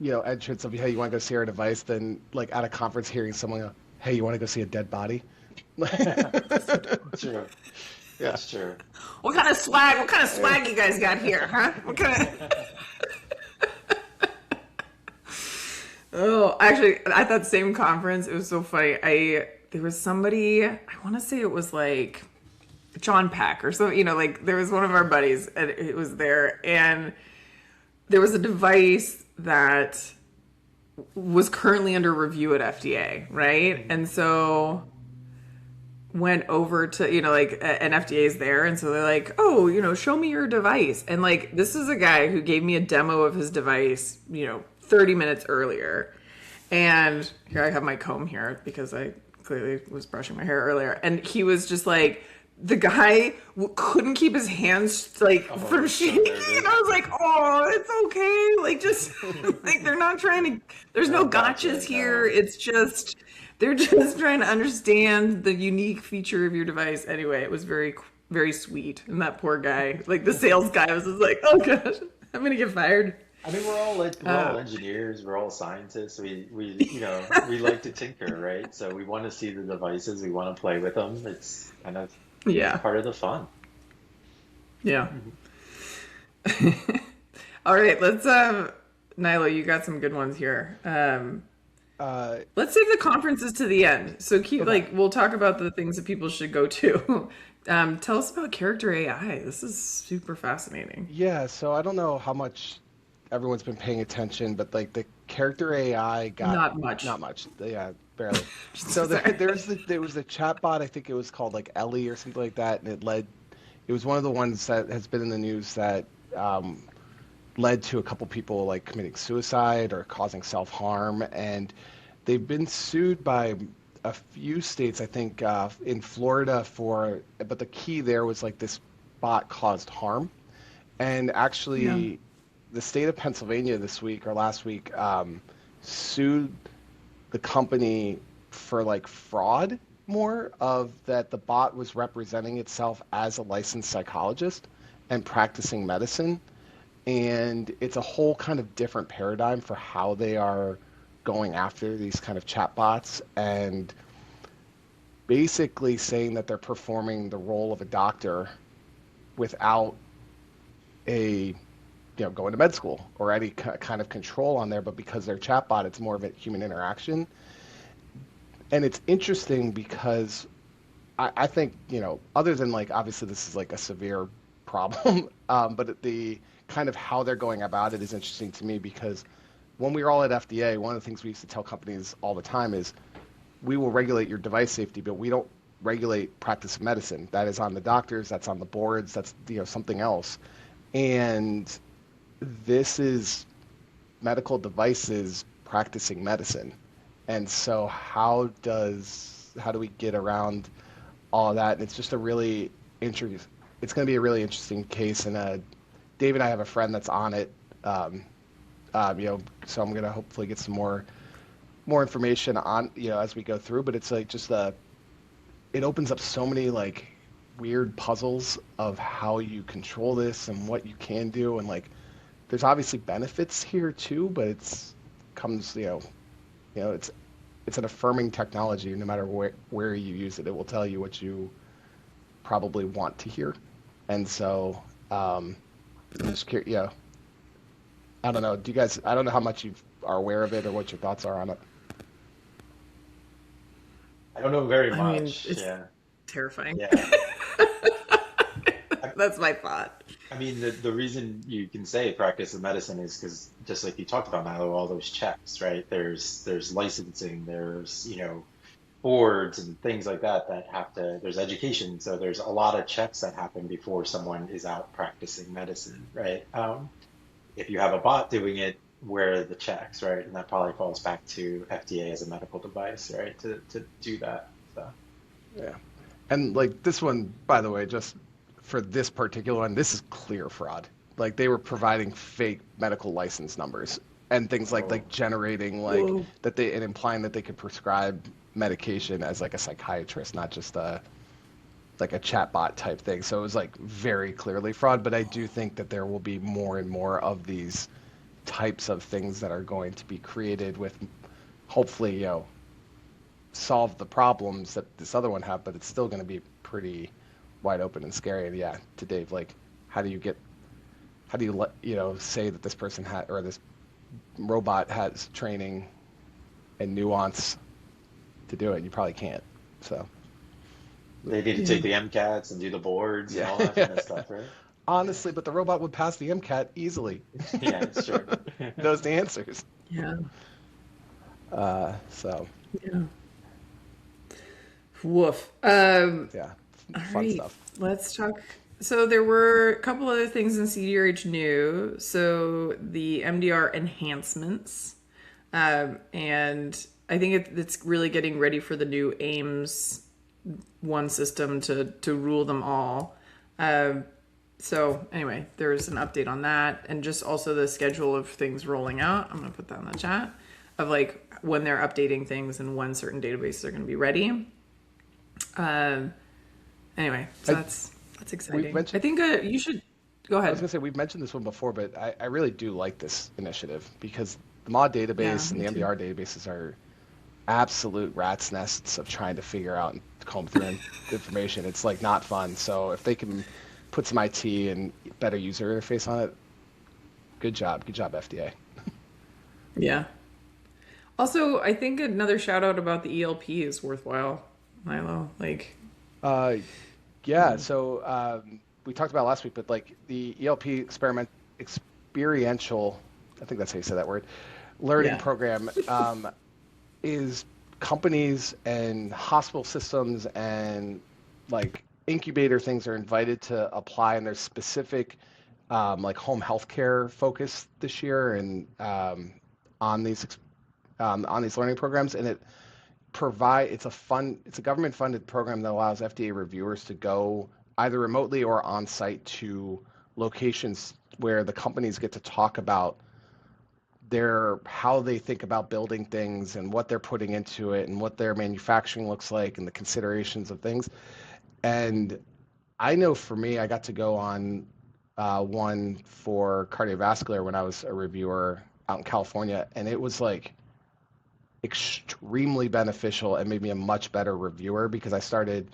[SPEAKER 2] entrance of, hey, you want to go see our device than like at a conference hearing someone go, "Hey, you want to go see a dead body?"
[SPEAKER 3] true.
[SPEAKER 2] Yeah.
[SPEAKER 3] That's true.
[SPEAKER 1] What kind of swag you guys got here, huh? What kind of... Oh, actually, at that same conference, it was so funny. There was somebody, I want to say it was like John Pack or something, like there was one of our buddies and it was there, and there was a device that was currently under review at FDA, right? And so went over to, like an FDA's there. And so they're like, "Oh, show me your device." And like, this is a guy who gave me a demo of his device, 30 minutes earlier. And here I have my comb here because I clearly was brushing my hair earlier. And he was just like, the guy couldn't keep his hands like from shaking. And I was like, "Oh, it's okay." Like, just like, they're not trying to, there's no gotchas here. It's just, they're just trying to understand the unique feature of your device. Anyway, it was very, very sweet. And that poor guy, like the sales guy, was just like, "Oh gosh, I'm going to get fired."
[SPEAKER 3] I mean, we're all
[SPEAKER 1] Uh,
[SPEAKER 3] engineers, we're all scientists. We like to tinker, right? So we want to see the devices, we want to play with them. It's kind of
[SPEAKER 1] yeah,
[SPEAKER 3] part of the fun.
[SPEAKER 1] yeah.
[SPEAKER 3] Mhm.
[SPEAKER 1] All right, let's Nilo, you got some good ones here.
[SPEAKER 2] Uh,
[SPEAKER 1] Let's save the conferences to the end. So keep
[SPEAKER 2] okay.
[SPEAKER 1] like we'll talk about the things that people should go to. Tell us about Character AI. This is super fascinating.
[SPEAKER 2] Yeah, so I don't know how much everyone's been paying attention, but like the character AI got
[SPEAKER 1] Not much.
[SPEAKER 2] not much. Yeah, barely. So
[SPEAKER 1] Sorry.
[SPEAKER 2] there was the chatbot, I think it was called like Ellie or something like that, and it was one of the ones that has been in the news that um, led to a couple people like committing suicide or causing self-harm, and they've been sued by a few states, I think in Florida but the key there was like this bot caused harm. And
[SPEAKER 1] Yeah.
[SPEAKER 2] actually, the state of Pennsylvania this week or last week sued the company for like fraud more of that the bot was representing itself as a licensed psychologist and practicing medicine. And it's a whole kind of different paradigm for how they are going after these kind of chatbots and basically saying that they're performing the role of a doctor without a going to med school or any kind of control on there, but because they're chatbot, it's more of a human interaction. And it's interesting because I think, other than like, obviously this is like a severe problem, but the kind of how they're going about it is interesting to me because when we were all at FDA, one of the things we used to tell companies all the time is we will regulate your device safety, but we don't regulate practice of medicine. That is on the doctors, that's on the boards, that's something else. And this is medical devices practicing medicine. And so how do we get around all of that? And it's just a really interesting, it's going to be a really interesting case. And Dave and I have a friend that's on it. Um, so I'm going to hopefully get some more information on, as we go through, but it's like just it opens up so many like weird puzzles of how you control this and what you can do. And like, there's obviously benefits here too, but comes, it's an affirming technology. No matter where you use it, it will tell you what you probably want to hear. And so, I'm just curious, I don't know. I don't know how much you are aware of it or what your thoughts are on it.
[SPEAKER 3] I don't know very
[SPEAKER 1] I mean,
[SPEAKER 3] much.
[SPEAKER 1] it's
[SPEAKER 3] Yeah.
[SPEAKER 1] terrifying.
[SPEAKER 3] Yeah. I,
[SPEAKER 1] That's my thought.
[SPEAKER 3] I mean, the reason you can say practice of medicine is because just like you talked about, Milo, all those checks, right? There's licensing, there's, boards and things like that there's education. So there's a lot of checks that happen before someone is out practicing medicine, right? If you have a bot doing it, where are the checks, right? And that probably falls back to FDA as a medical device, right? To do that. So
[SPEAKER 2] Yeah. And like this one, by the way, just for this particular one, this is clear fraud. Like they were providing fake medical license numbers and things like
[SPEAKER 3] oh,
[SPEAKER 2] generating like
[SPEAKER 1] Whoa.
[SPEAKER 2] and implying that they could prescribe medication as like a psychiatrist, not just like a chatbot type thing. So it was like very clearly fraud, but I do think that there will be more and more of these types of things that are going to be created with hopefully, solve the problems that this other one have, but it's still going to be pretty wide open and scary. And yeah, to Dave, like, how do you let, say that this person had, or this robot has training and nuance to do it? You probably can't. So,
[SPEAKER 3] they need to
[SPEAKER 1] Yeah.
[SPEAKER 3] take the MCATs and do the boards and
[SPEAKER 2] yeah.
[SPEAKER 3] all that kind of stuff, right?
[SPEAKER 2] Honestly, but the robot would pass the MCAT easily.
[SPEAKER 3] Yeah, sure.
[SPEAKER 2] Knows the answers.
[SPEAKER 1] Yeah.
[SPEAKER 2] So
[SPEAKER 1] Yeah. Woof.
[SPEAKER 2] yeah,
[SPEAKER 1] All
[SPEAKER 2] fun
[SPEAKER 1] right.
[SPEAKER 2] stuff.
[SPEAKER 1] Let's talk. So there were a couple other things in CDRH new. So the MDR enhancements, and I think it's really getting ready for the new AIMS one system to rule them all. So anyway, there's an update on that, and just also the schedule of things rolling out. I'm gonna put that in the chat of like when they're updating things and when certain databases are going to be ready. Anyway, so
[SPEAKER 2] I,
[SPEAKER 1] that's
[SPEAKER 2] we
[SPEAKER 1] exciting. I
[SPEAKER 2] mentioned
[SPEAKER 1] think you should. Go
[SPEAKER 2] I was
[SPEAKER 1] ahead.
[SPEAKER 2] gonna say we've mentioned this one before, but I really do like this initiative because the mod
[SPEAKER 1] Yeah,
[SPEAKER 2] database and
[SPEAKER 1] me
[SPEAKER 2] the
[SPEAKER 1] too.
[SPEAKER 2] MDR databases are absolute rat's nests of trying to figure out and comb through information. It's like not fun. So if they can put some IT and better user interface on it, good job, FDA.
[SPEAKER 1] Yeah. Also, I think another shout out about the ELP is worthwhile, Milo. Like,
[SPEAKER 2] Uh, yeah. So we talked about it last week, but like the ELP experiential, I think that's how you say that word, learning
[SPEAKER 1] yeah.
[SPEAKER 2] program is companies and hospital systems and like incubator things are invited to apply, and there's specific like home healthcare focus this year and on these on these learning programs, and it's a government funded program that allows FDA reviewers to go either remotely or on site to locations where the companies get to talk about their how they think about building things and what they're putting into it and what their manufacturing looks like and the considerations of things. And I know for me, I got to go on one for cardiovascular when I was a reviewer out in California, and it was like extremely beneficial and made me a much better reviewer because I started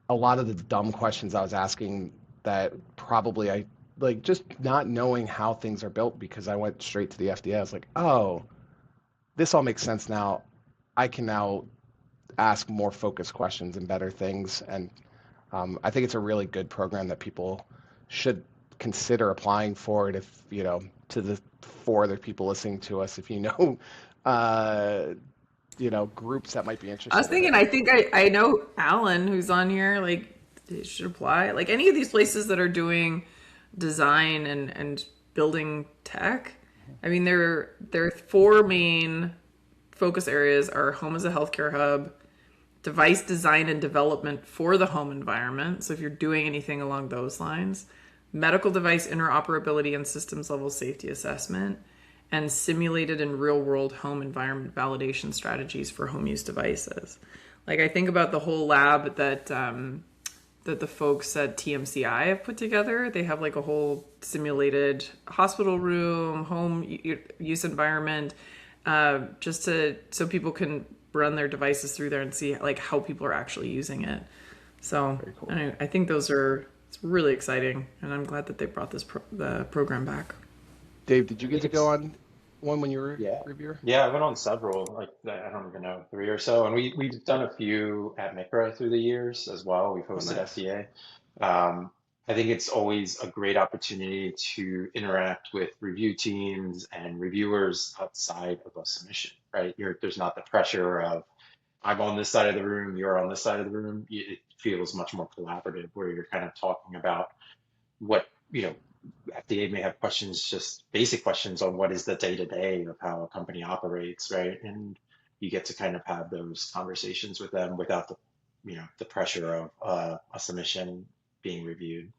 [SPEAKER 2] a lot of the dumb questions I was asking that probably I like just not knowing how things are built because I went straight to the FDA. I was like, oh, this all makes sense now. I can now ask more focused questions and better things. And I think it's a really good program that people should consider applying for it if, you know, to the four other people listening to us, if you know, uh, groups that might be
[SPEAKER 1] I was
[SPEAKER 2] interested in
[SPEAKER 1] thinking,
[SPEAKER 2] it.
[SPEAKER 1] I know Alan who's on here, like, they should apply. Like, any of these places that are doing design and building tech. I mean, their four main focus areas are home as a healthcare hub, device design and development for the home environment. So if you're doing anything along those lines, medical device interoperability and systems level safety assessment, and simulated and real world home environment validation strategies for home use devices. Like, I think about the whole lab that the folks at TMCI have put together. They have like a whole simulated hospital room, home use environment, just so people can run their devices through there and see like how people are actually using it. So
[SPEAKER 2] Very cool.
[SPEAKER 1] anyway, I think it's really exciting, and I'm glad that they brought the program back.
[SPEAKER 2] Dave, did
[SPEAKER 3] I
[SPEAKER 2] you get
[SPEAKER 3] think
[SPEAKER 2] to go
[SPEAKER 3] it's
[SPEAKER 2] on one when you were
[SPEAKER 3] yeah.
[SPEAKER 2] a reviewer?
[SPEAKER 3] Yeah, I went on several, like I don't even know, three or so. And we've done a few at MICRA through the years as well. We've
[SPEAKER 2] Oh,
[SPEAKER 3] hosted
[SPEAKER 2] nice.
[SPEAKER 3] FDA. I think it's always a great opportunity to interact with review teams and reviewers outside of a submission, right? There's not the pressure of I'm on this side of the room, you're on this side of the room. It feels much more collaborative where you're kind of talking about what, FDA may have questions, just basic questions on what is the day to day of how a company operates, right? And you get to kind of have those conversations with them without the pressure of a submission being reviewed.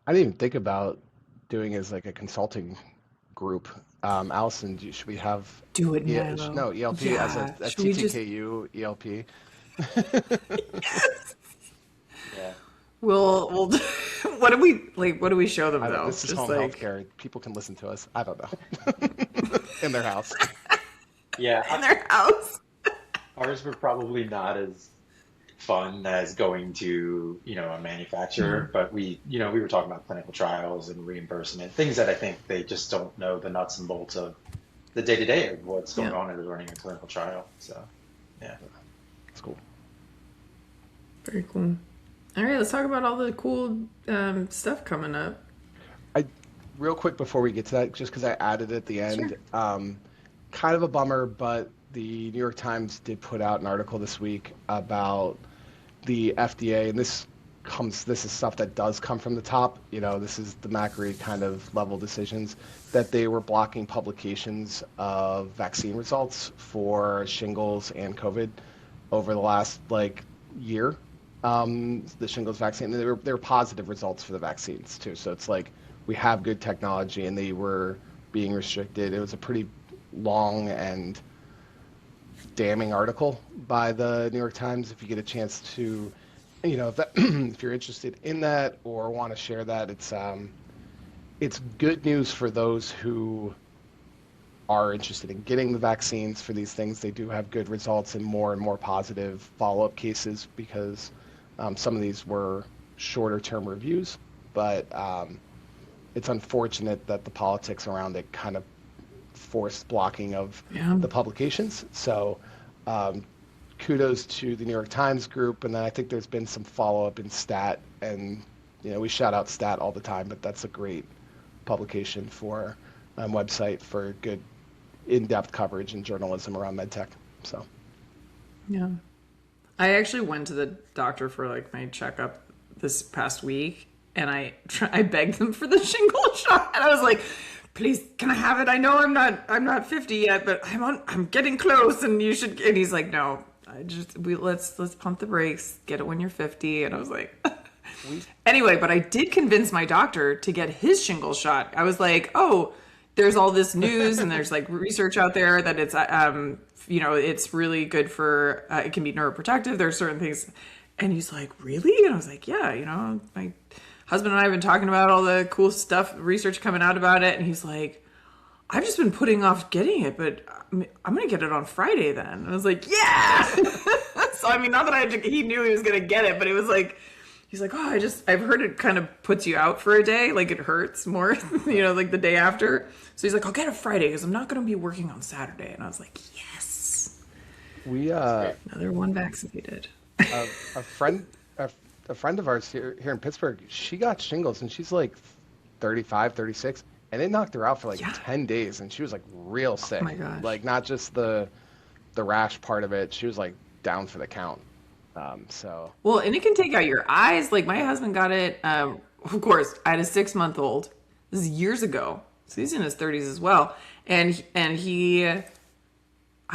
[SPEAKER 2] I didn't even think about doing as like a consulting group. Allison, should we have
[SPEAKER 1] Do it, Milo.
[SPEAKER 2] no ELP as
[SPEAKER 1] Yeah.
[SPEAKER 2] a
[SPEAKER 1] Should we just
[SPEAKER 2] TTKU ELP?
[SPEAKER 3] Yeah.
[SPEAKER 1] we'll what do we like? What do we show them
[SPEAKER 2] I don't.
[SPEAKER 1] though?
[SPEAKER 2] This is
[SPEAKER 1] Just
[SPEAKER 2] home
[SPEAKER 1] like
[SPEAKER 2] healthcare. People can listen to us. I don't know. In their house.
[SPEAKER 3] Yeah.
[SPEAKER 1] in their house.
[SPEAKER 3] Ours were probably not as fun as going to, a manufacturer, but we were talking about clinical trials and reimbursement, things that I think they just don't know the nuts and bolts of the day to day of what's going
[SPEAKER 1] Yeah.
[SPEAKER 3] on as running a clinical trial. So, yeah.
[SPEAKER 2] It's cool.
[SPEAKER 1] Very cool. All right, let's talk about all the cool stuff coming up.
[SPEAKER 2] I real quick before we get to that, just because I added it at the
[SPEAKER 1] Sure.
[SPEAKER 2] end, kind of a bummer, but the New York Times did put out an article this week about the FDA, and this is stuff that does come from the top. This is the Macri kind of level decisions that they were blocking publications of vaccine results for shingles and COVID over the last like year. The shingles vaccine, they were positive results for the vaccines too. So it's like we have good technology, and they were being restricted. It was a pretty long and damning article by the New York Times. If you get a chance to if you're interested in that or want to share that, it's good news for those who are interested in getting the vaccines for these things. They do have good results and more positive follow-up cases because some of these were shorter term reviews, but it's unfortunate that the politics around it kind of forced blocking of the publications. So kudos to the New York Times group, and then I think there's been some follow-up in Stat, and we shout out Stat all the time, but that's a great publication for website for good in-depth coverage and journalism around medtech. So
[SPEAKER 1] yeah, I actually went to the doctor for like my checkup this past week, and I begged them for the shingle shot, and I was like, please, can I have it? I know I'm not 50 yet, but I'm getting close, and you should. And he's like, no, let's pump the brakes, get it when you're 50. And I was like, anyway, but I did convince my doctor to get his shingle shot. I was like, oh, there's all this news and there's like research out there that it's it's really good for it can be neuroprotective. There's certain things, and he's like, really? And I was like, yeah, my husband and I have been talking about all the cool stuff, research coming out about it, and he's like, I've just been putting off getting it, but I'm gonna get it on Friday then. And I was like, yeah. So I mean, not that he knew he was gonna get it, but it was like, he's like, oh, I've heard it kind of puts you out for a day, like it hurts more, like the day after. So he's like, I'll get it Friday because I'm not gonna be working on Saturday. And I was like, yes. Another one vaccinated.
[SPEAKER 2] A friend of ours here in Pittsburgh, she got shingles and she's like 35, 36, and it knocked her out for like 10 days, and she was like real sick.
[SPEAKER 1] Oh my gosh.
[SPEAKER 2] Like not just the rash part of it, she was like down for the count.
[SPEAKER 1] Well, and it can take out your eyes. Like my husband got it. Of course, I had a 6-month-old. This is years ago. So he's in his 30s as well. I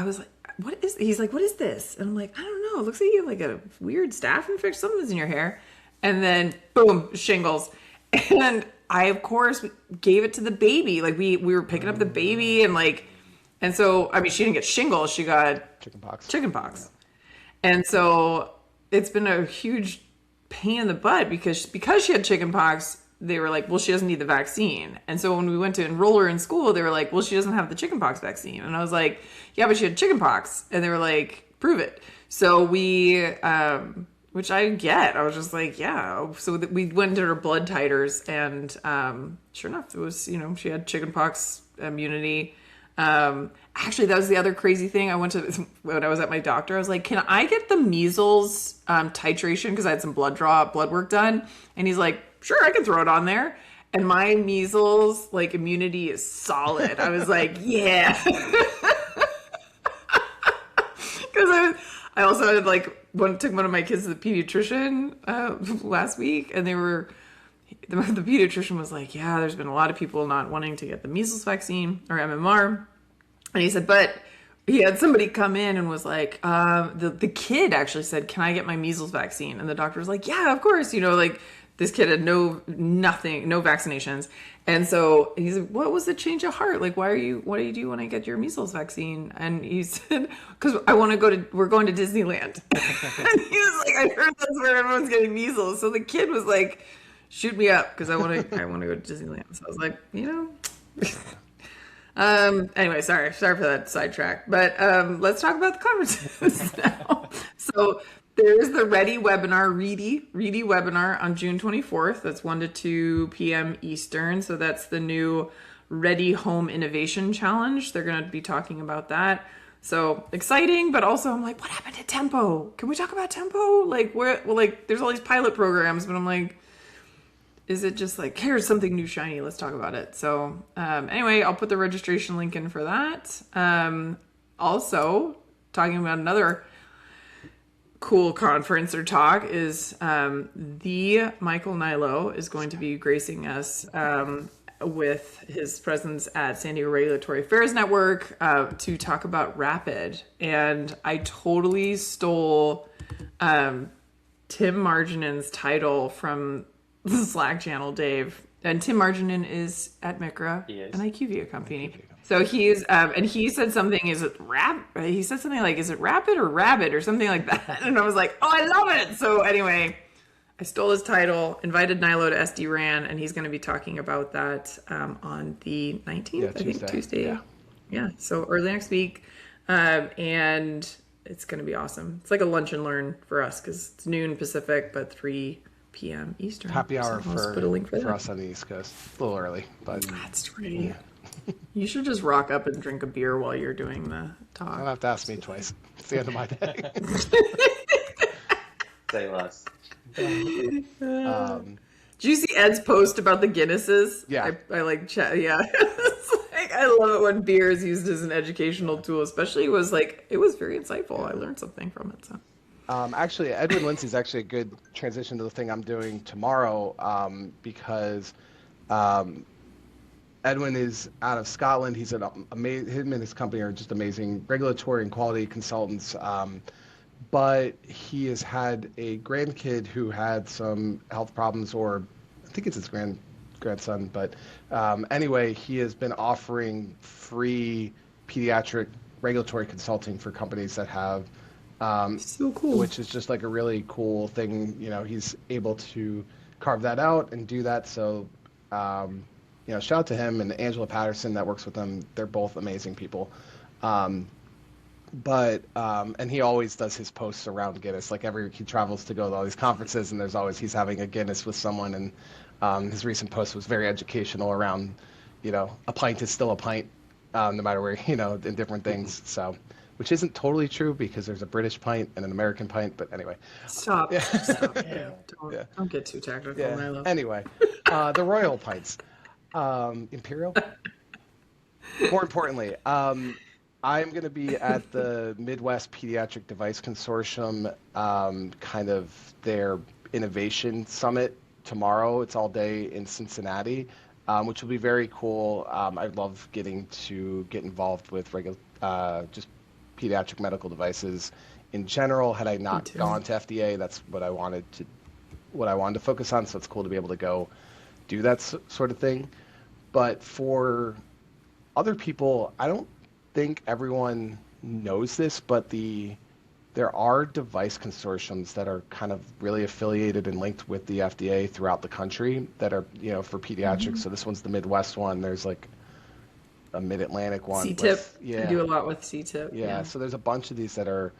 [SPEAKER 1] was like, what is, he's like, what is this? And I'm like, I don't know. It looks like you have like a weird staph infection. Something's in your hair. And then boom, shingles. And I, of course, gave it to the baby. Like we were picking up the baby and so, I mean, she didn't get shingles. She got chickenpox. Yeah. And so it's been a huge pain in the butt because she had chickenpox. They were like, well, she doesn't need the vaccine. And so when we went to enroll her in school, they were like, well, she doesn't have the chickenpox vaccine. And I was like, yeah, but she had chickenpox. And they were like, prove it. So we, which I get, I was just like, yeah. So we went into her blood titers, and sure enough, it was, she had chickenpox immunity. Actually, that was the other crazy thing. When I was at my doctor, I was like, can I get the measles titration? Because I had some blood work done. And he's like, sure, I can throw it on there. And my measles immunity is solid. I was like, yeah. Because I also had took one of my kids to the pediatrician last week, and the pediatrician was like, yeah, there's been a lot of people not wanting to get the measles vaccine or MMR. And he said, but he had somebody come in and was like, the kid actually said, can I get my measles vaccine? And the doctor was like, yeah, of course. This kid had no vaccinations. And so he said, what was the change of heart? Like, what do you do when I get your measles vaccine? And he said, because we're going to Disneyland. And he was like, I heard that's where everyone's getting measles. So the kid was like, shoot me up because I want to go to Disneyland. So I was like, anyway, sorry for that sidetrack, but let's talk about the conferences now. So there's the Ready webinar, Ready webinar on June 24th. That's 1 to 2 p.m. Eastern. So that's the new Ready Home Innovation Challenge. They're going to be talking about that. So exciting, but also I'm like, what happened to Tempo? Can we talk about Tempo? There's all these pilot programs, but I'm like, is it just here's something new shiny, let's talk about it. So anyway, I'll put the registration link in for that. Also, talking about another cool conference or talk is the Michael Nilo is going to be gracing us with his presence at San Diego Regulatory Affairs Network to talk about Rapid. And I totally stole Tim Marginen's title from the Slack channel, Dave. And Tim Marginin is at McGurl,
[SPEAKER 3] He is.
[SPEAKER 1] an IQVIA company. So he's, and he said something, he said something like, is it rapid or rabbit or something like that? And I was like, oh, I love it. So anyway, I stole his title, invited Nilo to SD Ran, and he's going to be talking about that on the 19th, I think, Tuesday. Yeah, so early next week. And it's going to be awesome. It's like a lunch and learn for us because it's noon Pacific, but 3 p.m. Eastern.
[SPEAKER 2] Happy hour
[SPEAKER 1] so I'll put a link
[SPEAKER 2] for us on the East Coast. A little early, but
[SPEAKER 1] that's great. Yeah. You should just rock up and drink a beer while you're doing the talk.
[SPEAKER 2] You don't have to ask me twice. It's the end of my day.
[SPEAKER 3] Say less.
[SPEAKER 1] Did you see Ed's post about the Guinnesses?
[SPEAKER 2] Yeah.
[SPEAKER 1] I like chat. Yeah. I love it when beer is used as an educational tool, especially it was very insightful. I learned something from it. So.
[SPEAKER 2] Actually, Edwin Lindsay is actually a good transition to the thing I'm doing tomorrow because Edwin is out of Scotland. He's him and his company are just amazing regulatory and quality consultants. But he has had a grandkid who had some health problems, or I think it's his grandson. But anyway, he has been offering free pediatric regulatory consulting for companies that have,
[SPEAKER 1] so cool.
[SPEAKER 2] which is just like a really cool thing. You know, he's able to carve that out and do that. So, shout out to him and Angela Patterson that works with him. They're both amazing people. And he always does his posts around Guinness. Like he travels to go to all these conferences, and he's having a Guinness with someone. And his recent post was very educational around, a pint is still a pint, no matter where, in different things. So, which isn't totally true because there's a British pint and an American pint. But anyway,
[SPEAKER 1] stop.
[SPEAKER 2] Yeah.
[SPEAKER 1] Stop. Yeah. Don't get too technical.
[SPEAKER 2] Yeah.
[SPEAKER 1] Milo.
[SPEAKER 2] Anyway, the royal pints, imperial. More importantly, I'm going to be at the Midwest Pediatric Device Consortium, kind of their innovation summit tomorrow. It's all day in Cincinnati, which will be very cool. I love getting to get involved with just pediatric medical devices in general. Had I not gone to FDA, that's what I wanted to focus on. So it's cool to be able to go do that sort of thing. But for other people, I don't think everyone knows this, but there are device consortiums that are kind of really affiliated and linked with the FDA throughout the country that are, for pediatrics. Mm-hmm. So this one's the Midwest one. There's like a Mid-Atlantic one.
[SPEAKER 1] CTIP. I do a lot with CTIP.
[SPEAKER 2] Yeah. So there's a bunch of these that are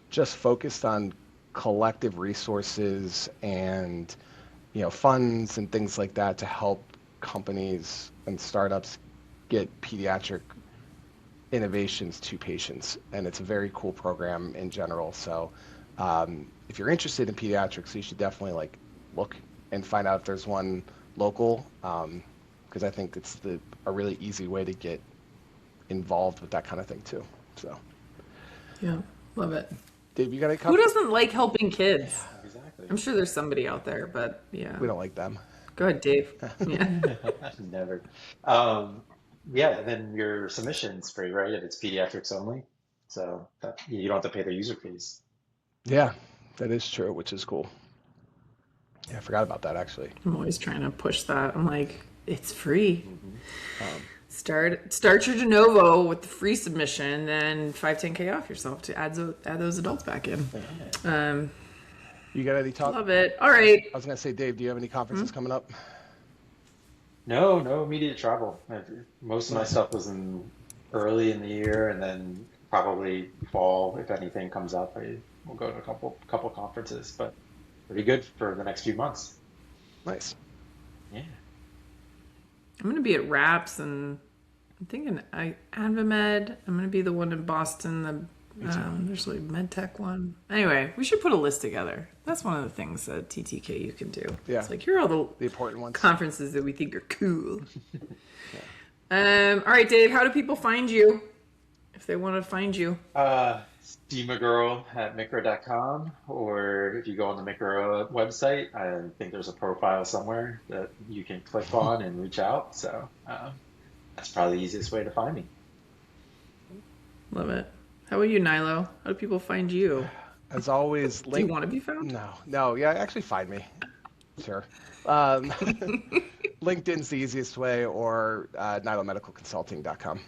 [SPEAKER 2] just focused on collective resources and, funds and things like that to help companies and startups get pediatric innovations to patients, and it's a very cool program in general. So if you're interested in pediatrics, you should definitely look and find out if there's one local, because I think it's a really easy way to get involved with that kind of thing too. So
[SPEAKER 1] yeah, love it.
[SPEAKER 2] Dave, you got any
[SPEAKER 1] comments? Who doesn't like helping kids?
[SPEAKER 3] Yeah, exactly.
[SPEAKER 1] I'm sure there's somebody out there, but yeah,
[SPEAKER 2] we don't like them.
[SPEAKER 1] Go ahead, Dave. Yeah.
[SPEAKER 3] Never. Yeah, then your submission's free, right? If it's pediatrics only, so you don't have to pay the user fees.
[SPEAKER 2] Yeah, that is true, which is cool. Yeah, I forgot about that actually.
[SPEAKER 1] I'm always trying to push that. I'm like, it's free.
[SPEAKER 2] Mm-hmm.
[SPEAKER 1] Start your de novo with the free submission, then 510K off yourself to add those adults back in.
[SPEAKER 2] You got any talk?
[SPEAKER 1] Love it. All right.
[SPEAKER 2] I was gonna say, Dave, do you have any conferences coming up?
[SPEAKER 3] No immediate travel. Most of my stuff was early in the year, and then probably fall if anything comes up. We'll go to a couple conferences, but pretty good for the next few months.
[SPEAKER 2] Nice.
[SPEAKER 3] Yeah.
[SPEAKER 1] I'm gonna be at RAPS, and I'm thinking Advamed. I'm gonna be the one in Boston. There's a medtech one. Anyway, we should put a list together. That's one of the things that TTKU can do.
[SPEAKER 2] Yeah.
[SPEAKER 1] It's like, here are all
[SPEAKER 2] the important ones.
[SPEAKER 1] Conferences that we think are cool. Yeah. All right, Dave, how do people find you if they want to find you?
[SPEAKER 3] McGurl at micro.com, or if you go on the McGurl website, I think there's a profile somewhere that you can click on and reach out. So that's probably the easiest way to find me.
[SPEAKER 1] Love it. How about you, Nilo? How do people find you?
[SPEAKER 2] As always,
[SPEAKER 1] do you want to be found?
[SPEAKER 2] No. Yeah, actually find me. Sure. Um, LinkedIn's the easiest way, or nilomedicalconsulting.com.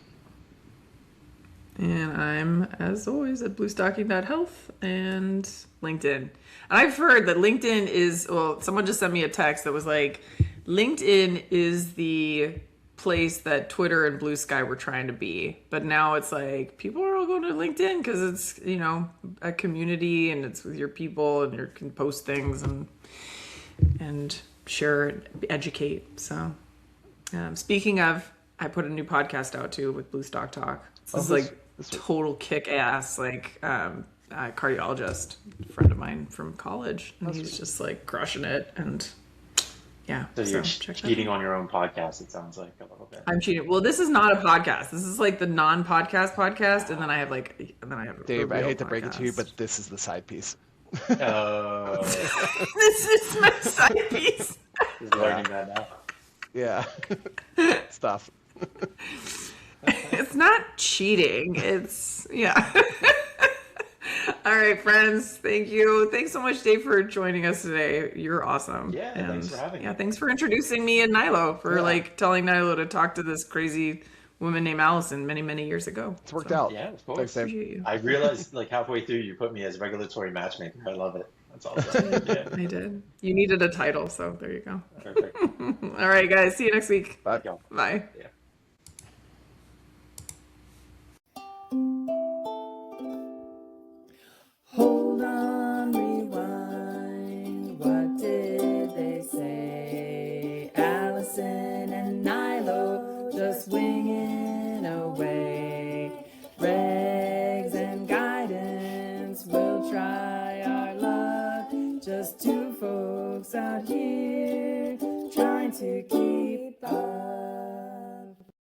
[SPEAKER 1] And I'm, as always, at bluestocking.health and LinkedIn. And I've heard that LinkedIn is, well, someone just sent me a text that was like, LinkedIn is the place that Twitter and Blue Sky were trying to be. But now it's like, people are all going to LinkedIn because it's, you know, a community and it's with your people and you can post things and share and educate. So speaking of, I put a new podcast out too with Blue Stock Talk. This is like total kick-ass, like cardiologist friend of mine from college, and he's just like crushing it. And yeah,
[SPEAKER 3] So you're cheating on your own podcast, it sounds like, a little bit.
[SPEAKER 1] I'm cheating. Well, this is not a podcast. This is like the non-podcast podcast, and then I have
[SPEAKER 2] Dave, I hate to break it to you, but this is the side piece.
[SPEAKER 1] This is my side piece.
[SPEAKER 3] Just learning that now.
[SPEAKER 2] Yeah. Stuff.
[SPEAKER 1] It's not cheating. It's, yeah. All right, friends. Thank you. Thanks so much, Dave, for joining us today. You're awesome.
[SPEAKER 3] Yeah,
[SPEAKER 1] and
[SPEAKER 3] thanks for having me.
[SPEAKER 1] Yeah, thanks for introducing me and Nilo, for like telling Nilo to talk to this crazy woman named Allison many, many years ago.
[SPEAKER 2] It's worked out.
[SPEAKER 3] Yeah, of course.
[SPEAKER 2] Thanks, Dave.
[SPEAKER 1] Appreciate you.
[SPEAKER 3] I realized like halfway through you put me as regulatory matchmaker. I love it. That's awesome. Yeah.
[SPEAKER 1] I did. You needed a title, so there you go.
[SPEAKER 3] Perfect.
[SPEAKER 1] All right, guys. See you next week.
[SPEAKER 2] Bye.
[SPEAKER 1] Bye.
[SPEAKER 3] Yeah.
[SPEAKER 4] Hold on, rewind. What did they say? Allison and Nilo just winging away. Regs and guidance, we'll try our luck. Just two folks out here trying to keep up.